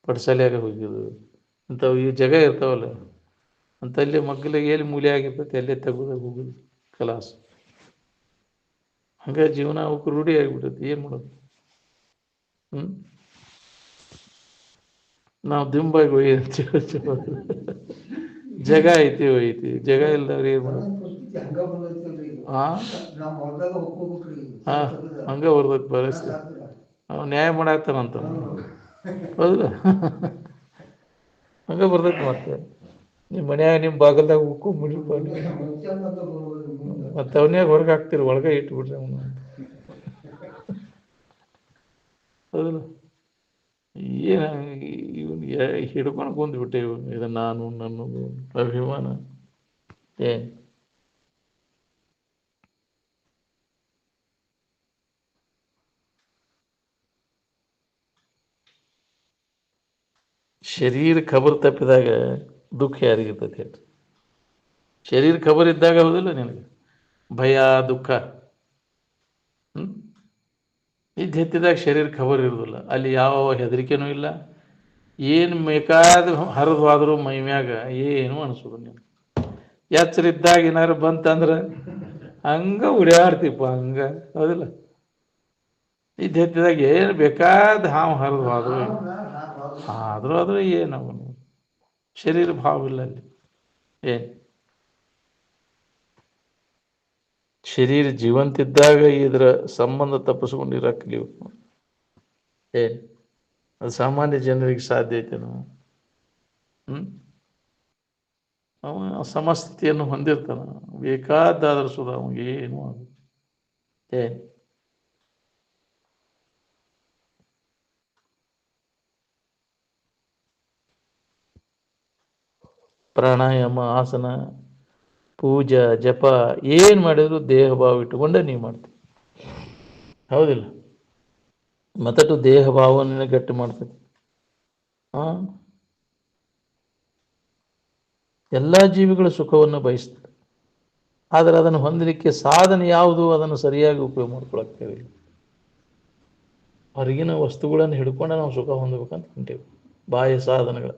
ಪಡ್ಸಾಲ್ಯಾಗ ಹೋಗಿದ್ದು, ಇಂಥವು ಈ ಜಾಗ ಇರ್ತಾವಲ್ಲ ಅಂತಲ್ಲಿ ಮಗ್ಲಿಗೆ ಎಲ್ಲಿ ಮೂಲೆ ಆಗಿರ್ತೈತಿ ಅಲ್ಲೇ ತೆಗೆದಾಗ ಹೋಗುದು ಕಲಾಸ. ಹಂಗೆ ಜೀವನ ಅವಕ್ಕೆ ರೂಢಿ ಆಗಿಬಿಟ್ಟೈತಿ. ಏನು ಮಾಡೋದು? ನಾವು ದಿಂಬಾಗಿ ಒಯ್ಯಿ ಜಾಗ ಐತಿ ಒಯ್ತಿ, ಜಾಗ ಇಲ್ದವ್ರು ಏನು ಮಾಡೋದು? ಹಂಗೆ ಬರ್ತೈತಿ ಪರಿಸ್ಥಿತಿ. ಅವ್ನು ನ್ಯಾಯ ಮಾಡಾಕ್ತಾನಂತ ಹೌದಿಲ್ಲ? ಹಂಗೆ ಬರ್ತೈತಿ. ಮತ್ತೆ ನಿಮ್ಮ ಮನ್ಯಾಗ ನಿಮ್ಮ ಬಾಗಲ್ದಾಗ ಉಕ್ಕು ಮುಡಿಕೊಂಡು ಮತ್ತೆ ಅವನ್ಯಾಗ ಹೊರಗೆ ಹಾಕ್ತಿರಿ, ಒಳಗೆ ಇಟ್ಬಿಡ್ರಿ ಅವನು ಹೌದಿಲ್ಲ? ಏನು ಇವನು ಹಿಡ್ಕೊಂಡು ಕುಂದ್ಬಿಟ್ಟೆ ಇವನು. ಇದು ನಾನು ನನ್ನದು ಅಭಿಮಾನ ಏನು? ಶರೀರ ಖಬರ್ ತಪ್ಪಿದಾಗ ದುಃಖ ಯಾರಿಗಿರ್ತೈತಿ ಹೇಳ್ರಿ? ಶರೀರ ಖಬರ್ ಇದ್ದಾಗ ಹೌದಿಲ್ಲ ನಿನಗೆ ಭಯ ದುಃಖ. ಇದ್ದು ಹೆತ್ತಿದಾಗ ಶರೀರ ಖಬರ್ ಇರೋದಿಲ್ಲ. ಅಲ್ಲಿ ಯಾವ ಹೆದರಿಕೆನೂ ಇಲ್ಲ. ಏನು ಬೇಕಾದ ಹರಿದು ಹೋದ್ರೂ ಮೈ ಮ್ಯಾಗ ಏನು ಅನಿಸೋದು. ನೀನು ಎಚ್ಚರಿದ್ದಾಗ ಏನಾರು ಬಂತಂದ್ರೆ ಹಂಗೆ ಉಡ್ಯಾಡ್ತೀಪ್ಪ ಹಂಗೆ ಹೌದಿಲ್ಲ? ಇದ್ದು ಹೆತ್ತಿದಾಗ ಏನು ಬೇಕಾದ ಹಾವು ಹರಿದು ಹೋದ್ರು ಆದರೂ ಏನವನು ಶರೀರ ಭಾವ ಇಲ್ಲ ಅಲ್ಲಿ. ಏನು ಶರೀರ ಜೀವಂತಿದ್ದಾಗ ಇದರ ಸಂಬಂಧ ತಪ್ಪಿಸ್ಕೊಂಡಿರಕ್ಕೆ ಕಲಿಬೇಕು. ಏನು ಅದು ಸಾಮಾನ್ಯ ಜನರಿಗೆ ಸಾಧ್ಯ ಐತೇನು? ಅವ ಸಮಸ್ಥಿತಿಯನ್ನು ಹೊಂದಿರ್ತಾನ, ಬೇಕಾದಾದ್ರೂ ಸುದ ಅವನಿಗೆ ಏನು ಅದು. ಏನು ಪ್ರಾಣಾಯಾಮ, ಆಸನ, ಪೂಜಾ, ಜಪ ಏನು ಮಾಡಿದ್ರು ದೇಹ ಭಾವ ಇಟ್ಟುಕೊಂಡೇ ನೀವು ಮಾಡ್ತೀವಿ ಹೌದಿಲ್ಲ? ಮತ್ತಟ್ಟು ದೇಹ ಭಾವನೆ ಗಟ್ಟಿ ಮಾಡ್ತೈತಿ. ಎಲ್ಲ ಜೀವಿಗಳ ಸುಖವನ್ನು ಬಯಸ್ತದೆ, ಆದರೆ ಅದನ್ನು ಹೊಂದಲಿಕ್ಕೆ ಸಾಧನೆ ಯಾವುದು ಅದನ್ನು ಸರಿಯಾಗಿ ಉಪಯೋಗ ಮಾಡ್ಕೊಳಕ್ತೇವೆ. ಹೊರಗಿನ ವಸ್ತುಗಳನ್ನು ಹಿಡ್ಕೊಂಡು ನಾವು ಸುಖ ಹೊಂದಬೇಕಂತ ಹೊಂಟೇವೆ. ಬಾಹ್ಯ ಸಾಧನಗಳು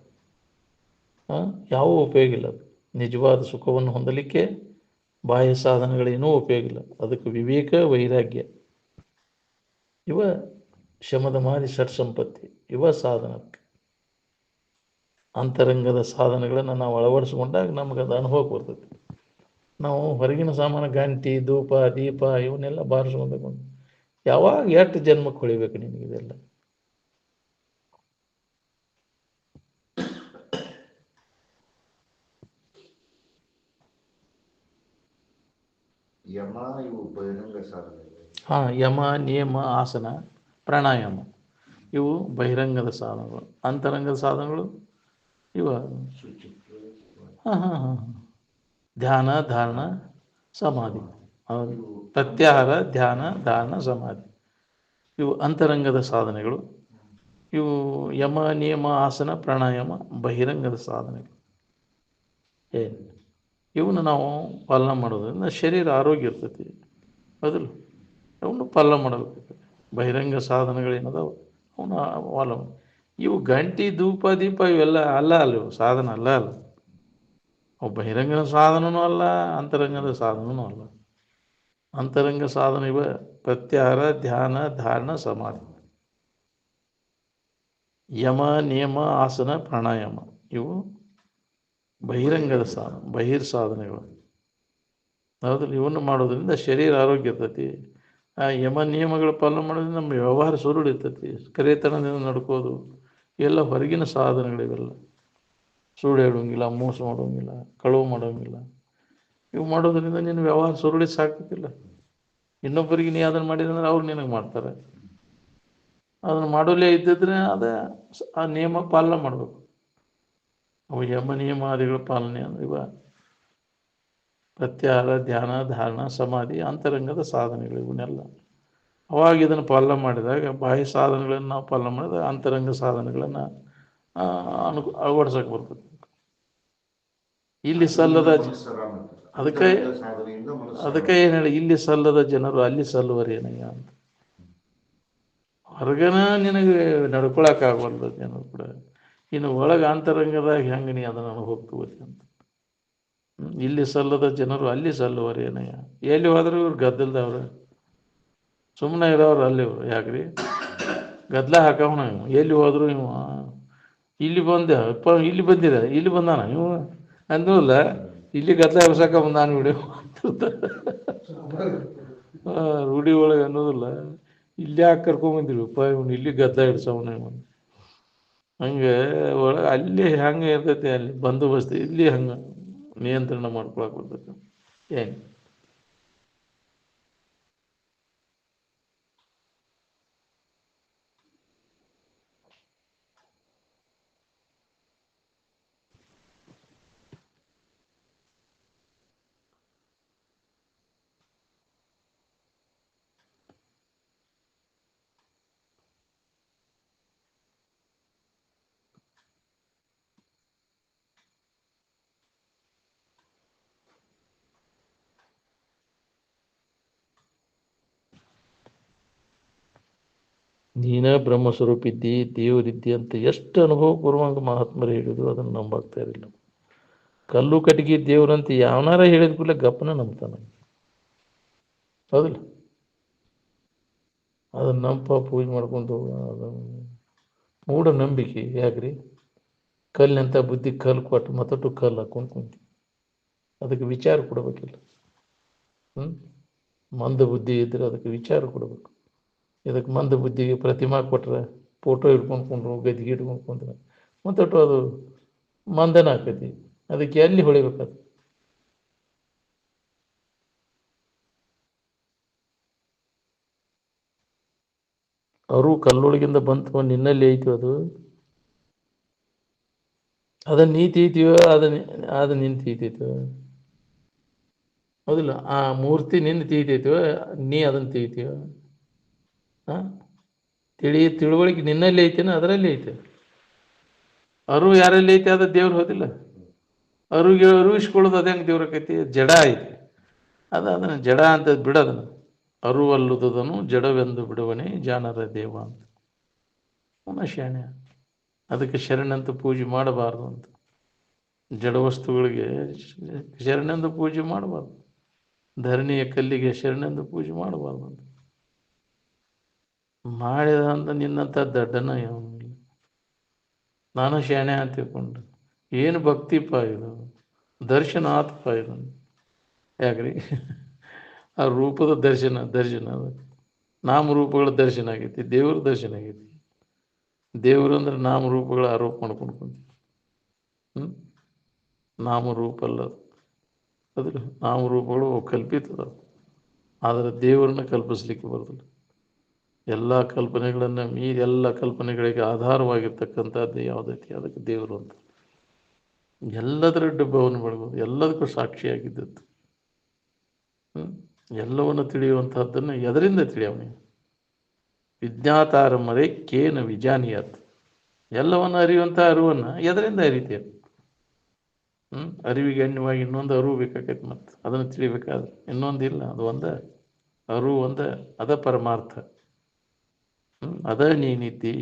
ಯಾವ ಉಪಯೋಗ ಇಲ್ಲ. ಅದು ನಿಜವಾದ ಸುಖವನ್ನು ಹೊಂದಲಿಕ್ಕೆ ಬಾಹ್ಯ ಸಾಧನಗಳೇನೂ ಉಪಯೋಗ ಇಲ್ಲ. ಅದಕ್ಕೆ ವಿವೇಕ, ವೈರಾಗ್ಯ ಇವ ಶಮದ ಮಾರಿ ಷಟ್ ಸಂಪತ್ತಿ, ಇವ ಸಾಧನಕ್ಕೆ. ಅಂತರಂಗದ ಸಾಧನಗಳನ್ನು ನಾವು ಅಳವಡಿಸ್ಕೊಂಡಾಗ ನಮ್ಗೆ ಅದು ಅನುಭವಕ್ಕೆ ಬರ್ತೈತಿ. ನಾವು ಹೊರಗಿನ ಸಾಮಾನು ಗಂಟಿ ಧೂಪ ದೀಪ ಇವನ್ನೆಲ್ಲ ಬಾರಿಸ್ಕೊಂಡು ಯಾವಾಗ ಎಷ್ಟು ಜನ್ಮಕ್ಕೆ ಹೊಳಿಬೇಕು ನಿನಗಿದೆಲ್ಲ? ಯಮ, ನಿಯಮ, ಆಸನ, ಪ್ರಾಣಾಯಾಮ ಇವು ಬಹಿರಂಗದ ಸಾಧನಗಳು. ಅಂತರಂಗದ ಸಾಧನಗಳು ಇವ ಧ್ಯಾನ, ಧಾರಣ, ಸಮಾಧಿ. ಪ್ರತ್ಯಾಹಾರ, ಧ್ಯಾನ, ಧಾರಣ, ಸಮಾಧಿ ಇವು ಅಂತರಂಗದ ಸಾಧನೆಗಳು. ಇವು ಯಮ, ನಿಯಮ, ಆಸನ, ಪ್ರಾಣಾಯಾಮ ಬಹಿರಂಗದ ಸಾಧನೆಗಳು. ಏನು ಇವನ್ನ ನಾವು ಪಾಲನೆ ಮಾಡೋದ್ರಿಂದ ಶರೀರ ಆರೋಗ್ಯ ಇರ್ತೈತಿ ಹೌದಿಲ್ಲ? ಅವನು ಪಾಲನೆ ಮಾಡಬೇಕು. ಬಹಿರಂಗ ಸಾಧನಗಳೇನದಾವ ಅವನು ಪಾಲನೆ. ಇವು ಗಂಟಿ ಧೂಪ ದೀಪ ಇವೆಲ್ಲ ಅಲ್ಲ ಇವು ಸಾಧನ ಅಲ್ಲ. ಅವು ಬಹಿರಂಗದ ಸಾಧನವೂ ಅಲ್ಲ, ಅಂತರಂಗದ ಸಾಧನವೂ ಅಲ್ಲ. ಅಂತರಂಗ ಸಾಧನ ಇವ ಪ್ರತ್ಯಾಹಾರ, ಧ್ಯಾನ, ಧಾರಣ, ಸಮಾಧಿ. ಯಮ, ನಿಯಮ, ಆಸನ, ಪ್ರಾಣಾಯಾಮ ಇವು ಬಹಿರಂಗದ ಸಾಧನ, ಸಾಧನೆಗಳು ಹೌದಿಲ್ಲ? ಇವನ್ನು ಮಾಡೋದ್ರಿಂದ ಶರೀರ ಆರೋಗ್ಯ ಇರ್ತೈತಿ. ಆ ಯಮ ನಿಯಮಗಳ ಪಾಲನೆ ಮಾಡೋದ್ರಿಂದ ನಮ್ಮ ವ್ಯವಹಾರ ಸುರುಳು ಇರ್ತೈತಿ. ಕರೆತನದಿಂದ ನಡ್ಕೋದು ಎಲ್ಲ ಹೊರಗಿನ ಸಾಧನಗಳಿವೆಲ್ಲ. ಸುಳ್ಳು ಹೇಳೋಂಗಿಲ್ಲ, ಮೋಸ ಮಾಡೋಂಗಿಲ್ಲ, ಕಳುವು ಮಾಡೋಂಗಿಲ್ಲ. ಇವು ಮಾಡೋದ್ರಿಂದ ನಿನ್ನ ವ್ಯವಹಾರ ಸುರುಳಿ ಸಾಕ್ತಿಲ್ಲ. ಇನ್ನೊಬ್ಬರಿಗೆ ನೀ ಅದನ್ನು ಮಾಡಿದಂದ್ರೆ ಅವ್ರು ನಿನಗೆ ಮಾಡ್ತಾರೆ. ಅದನ್ನು ಮಾಡೋಲ್ಲೇ ಇದ್ದಿದ್ರೆ ಅದೇ ಆ ನಿಯಮ ಪಾಲನೆ ಮಾಡಬೇಕು. ಅವು ಯಮ ನಿಯಮಾದಿಗಳ ಪಾಲನೆ ಅಂದ್ರೆ ಇವ ಪ್ರತ್ಯಾಹಾರ, ಧ್ಯಾನ, ಧಾರಣ, ಸಮಾಧಿ ಅಂತರಂಗದ ಸಾಧನೆಗಳು ಇವನ್ನೆಲ್ಲ. ಅವಾಗ ಇದನ್ನು ಪಾಲನೆ ಮಾಡಿದಾಗ ಬಾಹ್ಯ ಸಾಧನಗಳನ್ನು ನಾವು ಪಾಲನೆ ಮಾಡಿದಾಗ ಅಂತರಂಗ ಸಾಧನೆಗಳನ್ನು ಅಳವಡಿಸೋಕೆ ಬರ್ತದೆ. ಇಲ್ಲಿ ಸಲ್ಲದ ಮನುಷ್ಯರ ಅದಕ್ಕೆ ಸಾಧನೆಯಿಂದ ಅದಕ್ಕೆ ಏನು ಹೇಳಿ, ಇಲ್ಲಿ ಸಲ್ಲದ ಜನರು ಅಲ್ಲಿ ಸಲ್ಲುವರೇನಯ್ಯ ಅಂತ. ಹೊರಗನ ನಿನಗೆ ನಡ್ಕೊಳಕ್ಕಾಗವಲ್ದು ಜನರು ಕೂಡ, ಇನ್ನು ಒಳಗೆ ಅಂತರಂಗದಾಗ ಹೆಂಗೆ ನೀ ಅದನ್ನು ಅನುಭವಿಸ್ಕೋತಿ ಅಂತ. ಇಲ್ಲಿ ಸಲ್ಲದ ಜನರು ಅಲ್ಲಿ ಸಲ್ಲುವರೇನಯ್ಯ. ಎಲ್ಲಿ ಹೋದ್ರು ಇವ್ರು ಗದ್ದಲ್ದವ್ರು, ಸುಮ್ಮನೆ ಇರೋರು ಅಲ್ಲಿ ಇವರು. ಯಾಕ್ರಿ ಗದ್ದಲ ಹಾಕವನ ಇವು, ಎಲ್ಲಿ ಹೋದ್ರು ಇವ ಇಲ್ಲಿ ಬಂದೆ ಇಲ್ಲಿ ಬಂದಿರ, ಇಲ್ಲಿ ಬಂದಾನ ಇವು ಅಂದಲ್ಲ, ಇಲ್ಲಿ ಗದ್ದಲ ಎಬ್ಸಕ ಬಂದಾನ ವಿಡಿಯೋ ರೂಢಿ ಒಳಗೆ ಅನ್ನೋದಿಲ್ಲ. ಇಲ್ಲಿ ಯಾಕೆ ಕರ್ಕೊಂಬಂದಿರಪ್ಪ ಇವನು, ಇಲ್ಲಿ ಗದ್ದಲ ಇಡ್ಸವನ ಇವನು. ಹಂಗೆ ಒಳಗೆ ಅಲ್ಲಿ ಹೆಂಗೆ ಇರ್ತೈತಿ, ಅಲ್ಲಿ ಬಂದೋಬಸ್ತ್, ಇಲ್ಲಿ ಹಂಗೆ ನಿಯಂತ್ರಣ ಮಾಡ್ಕೊಳಕ್ ಬರ್ತೈತಿ. ಏನು ನೀನ ಬ್ರಹ್ಮಸ್ವರೂಪ ಇದ್ದಿ, ದೇವರಿದ್ದಿ ಅಂತ ಎಷ್ಟು ಅನುಭವ ಪೂರ್ವಂಗ ಮಹಾತ್ಮರು ಹೇಳಿದ್ರು, ಅದನ್ನು ನಂಬಾಗ್ತಾ ಇರಲಿಲ್ಲ. ಕಲ್ಲು ಕಟ್ಟಿಗೆ ದೇವ್ರಂತ ಯಾವನಾರ ಹೇಳಿದ ಕೂಡಲೇ ಗಪ್ಪನ ನಂಬ್ತಾನೆ. ಹೌದಿಲ್ಲ? ಅದನ್ನ ನಂಬ ಪೂಜೆ ಮಾಡ್ಕೊಂಡು ಅದು ಮೂಢ ನಂಬಿಕೆ. ಯಾಕ್ರಿ ಕಲ್ಲಿನಂತ ಬುದ್ಧಿ ಕಲ್ಲು ಕೊಟ್ಟು ಮತ್ತೊಟ್ಟು ಕಲ್ಲು ಹಾಕೊಂಡು ಕುಂತಿ, ಅದಕ್ಕೆ ವಿಚಾರ ಕೊಡಬೇಕಿಲ್ಲ. ಮಂದ ಬುದ್ಧಿ ಇದ್ರೆ ಅದಕ್ಕೆ ವಿಚಾರ ಕೊಡಬೇಕು. ಇದಕ್ಕೆ ಮಂದ ಬುದ್ಧಿಗೆ ಪ್ರತಿಮಾ ಕೊಟ್ರೆ, ಫೋಟೋ ಹಿಡ್ಕೊಂಡ್ಕೊಂಡ್ರು, ಗದ್ದಿಗೆ ಹಿಡ್ಕೊಂಡ್ಕೊಂಡ್ರೆ ಮತ್ತೊಟ್ಟು ಅದು ಮಂದನ ಆಕೈತಿ. ಅದಕ್ಕೆ ಎಲ್ಲಿ ಹೊಳಿಬೇಕದು? ಅವರು ಕಲ್ಲೊಳಗಿಂದ ಬಂತು, ನಿನ್ನಲ್ಲಿ ಐತಿ ಅದು. ಅದನ್ನ ನೀ ತೀತೀವೋ, ಅದು ನಿನ್ನ ತೀತೈತೋ? ಹೌದಿಲ್ಲ? ಆ ಮೂರ್ತಿ ನಿನ್ನ ತೀತೈತೋ, ನೀ ಅದನ್ನು ತೀತೀವೋ? ತಿಳುವಳಿಕೆ ನಿನ್ನಲ್ಲಿ ಐತೇನ ಅದರಲ್ಲಿ ಐತೆ? ಅರು ಯಾರಲ್ಲಿ ಐತೆ? ಅದು ದೇವ್ರು. ಹೋದಿಲ್ಲ? ಅರುವಿಸ್ಕೊಳ್ಳೋದು ಅದೇ ದೇವ್ರ ಆಕೈತಿ. ಜಡ ಐತಿ ಅದು, ಅದನ್ನು ಜಡ ಅಂತ ಬಿಡೋದನ್ನು. ಅರುವಲ್ಲುದನು ಜಡವೆಂದು ಬಿಡುವನೇ ಜಾನರ ದೇವ ಅಂತ ಶಾಣೆ. ಅದಕ್ಕೆ ಶರಣಂತ ಪೂಜೆ ಮಾಡಬಾರ್ದು ಅಂತ. ಜಡ ವಸ್ತುಗಳಿಗೆ ಶರಣೆಂದು ಪೂಜೆ ಮಾಡಬಾರ್ದು, ಧರಣಿಯ ಕಲ್ಲಿಗೆ ಶರಣೆಂದು ಪೂಜೆ ಮಾಡಬಾರ್ದು ಅಂತ. ಮಾಡಿದ ಅಂತ ನಿನ್ನಂಥ ದಡ್ಡನ ಅವನಿಲ್ಲ. ನಾನು ಶಾಣೆ ಅಂತ ತಿಳ್ಕೊಂಡು ಏನು ಭಕ್ತಿಪ್ಪ ಇದು, ದರ್ಶನ ಆತಪ್ಪ ಇದು. ಯಾಕ್ರಿ ಆ ರೂಪದ ದರ್ಶನ ಅದು ನಾಮರೂಪಗಳ ದರ್ಶನ ಆಗೈತಿ, ದೇವ್ರ ದರ್ಶನ ಆಗೈತಿ. ದೇವರು ಅಂದ್ರೆ ನಾಮರೂಪಗಳ ಆರೋಪ ಮಾಡ್ಕೊಂಡು ಕುಂತೀವಿ. ನಾಮರೂಪ ಅಲ್ಲ ಅದ್ರ ನಾಮರೂಪಗಳು ಕಲ್ಪಿತದ, ಆದರೆ ದೇವರನ್ನ ಕಲ್ಪಿಸ್ಲಿಕ್ಕೆ ಬರೋದಿಲ್ಲ. ಎಲ್ಲ ಕಲ್ಪನೆಗಳನ್ನು ಮೀರಿ, ಎಲ್ಲ ಕಲ್ಪನೆಗಳಿಗೆ ಆಧಾರವಾಗಿರ್ತಕ್ಕಂಥದ್ದು ಯಾವುದೈತಿ ಅದಕ್ಕೆ ದೇವರು ಅಂತ. ಎಲ್ಲದರ ಡಬ್ಬವನ್ನು ಬೆಳಗೋದು, ಎಲ್ಲದಕ್ಕೂ ಸಾಕ್ಷಿಯಾಗಿದ್ದದ್ದು. ಎಲ್ಲವನ್ನು ತಿಳಿಯುವಂತಹದ್ದನ್ನು ಎದರಿಂದ ತಿಳಿಯವನಿ? ವಿಜ್ಞಾತಾರ ಮರೆ ಕೇನ ವಿಜಾನಿಯಾತ್. ಎಲ್ಲವನ್ನು ಅರಿಯುವಂಥ ಅರಿವನ್ನು ಎದರಿಂದ ಅರಿತೀಯ? ಅರಿವಿಗೆ ಅನ್ಯವಾಗಿ ಇನ್ನೊಂದು ಅರಿವು ಬೇಕಾಗೈತೆ. ಮತ್ತು ಅದನ್ನು ತಿಳಿಬೇಕಾದ್ರೆ ಇನ್ನೊಂದಿಲ್ಲ, ಅದು ಒಂದೇ ಅರಿವು, ಒಂದೇ ಅದ ಪರಮಾರ್ಥ. ಅದ ನೀನಿದ್ದಿ.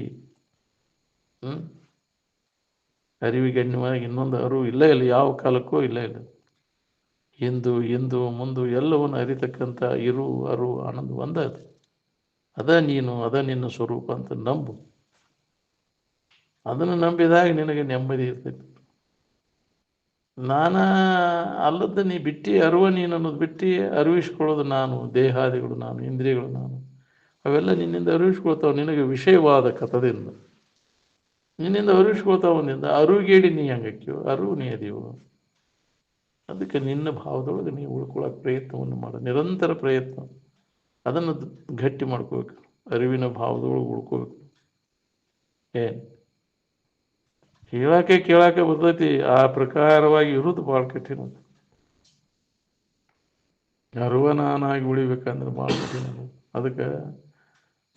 ಅರಿವಿಗೆ ಅನ್ಯವಾಗಿ ಇನ್ನೊಂದು ಅರಿವು ಇಲ್ಲ, ಯಾವ ಕಾಲಕ್ಕೂ ಇಲ್ಲ. ಹಿಂದು ಮುಂದು ಎಲ್ಲವನ್ನು ಅರಿತಕ್ಕಂಥ ಅರು ಆನಂದ ಒಂದ ಅದು. ಅದ ನೀನು, ಅದ ನಿನ್ನ ಸ್ವರೂಪ ಅಂತ ನಂಬು. ಅದನ್ನು ನಂಬಿದಾಗ ನಿನಗೆ ನೆಮ್ಮದಿ ಇರ್ತೈತಿ. ನಾನ ಅಲ್ಲದ ನೀ ಬಿಟ್ಟು ಅರಿವ ನೀನು ಅನ್ನೋದು ಬಿಟ್ಟು ಅರಿವಿಸ್ಕೊಳ್ಳೋದು ನಾನು, ದೇಹಾದಿಗಳು ನಾನು, ಇಂದ್ರಿಯಗಳು ನಾನು, ಅವೆಲ್ಲ ನಿನ್ನಿಂದ ಅರಿವಿಸ್ಕೊಳ್ತಾವೆ. ನಿನಗೆ ವಿಷಯವಾದ ಕಥದಿಂದ ನಿನ್ನಿಂದ ಅರಿವಿಸ್ಕೊಳ್ತಾವನಿಂದ ಅರಿವಿಗೇಡಿ ನೀ ಹಂಗಕ್ಕಿಯೋ, ಅರಿವು ನೀ ಅದೀವೋ. ಅದಕ್ಕೆ ನಿನ್ನ ಭಾವದೊಳಗೆ ನೀವು ಉಳ್ಕೊಳ್ಳೋಕೆ ಪ್ರಯತ್ನವನ್ನು ಮಾಡ, ನಿರಂತರ ಪ್ರಯತ್ನ. ಅದನ್ನು ಗಟ್ಟಿ ಮಾಡ್ಕೋಬೇಕು, ಅರಿವಿನ ಭಾವದೊಳಗೆ ಉಳ್ಕೋಬೇಕು. ಹೇಳಕ್ಕೆ ಕೇಳಕ್ಕೆ ಬರ್ತೈತಿ, ಆ ಪ್ರಕಾರವಾಗಿ ಇರೋದು ಭಾಳ ಕಠಿಣ. ಅರಿವ ನಾನಾಗಿ ಉಳಿಬೇಕಂದ್ರೆ ಭಾಳ ಕಠಿಣ. ಅದಕ್ಕೆ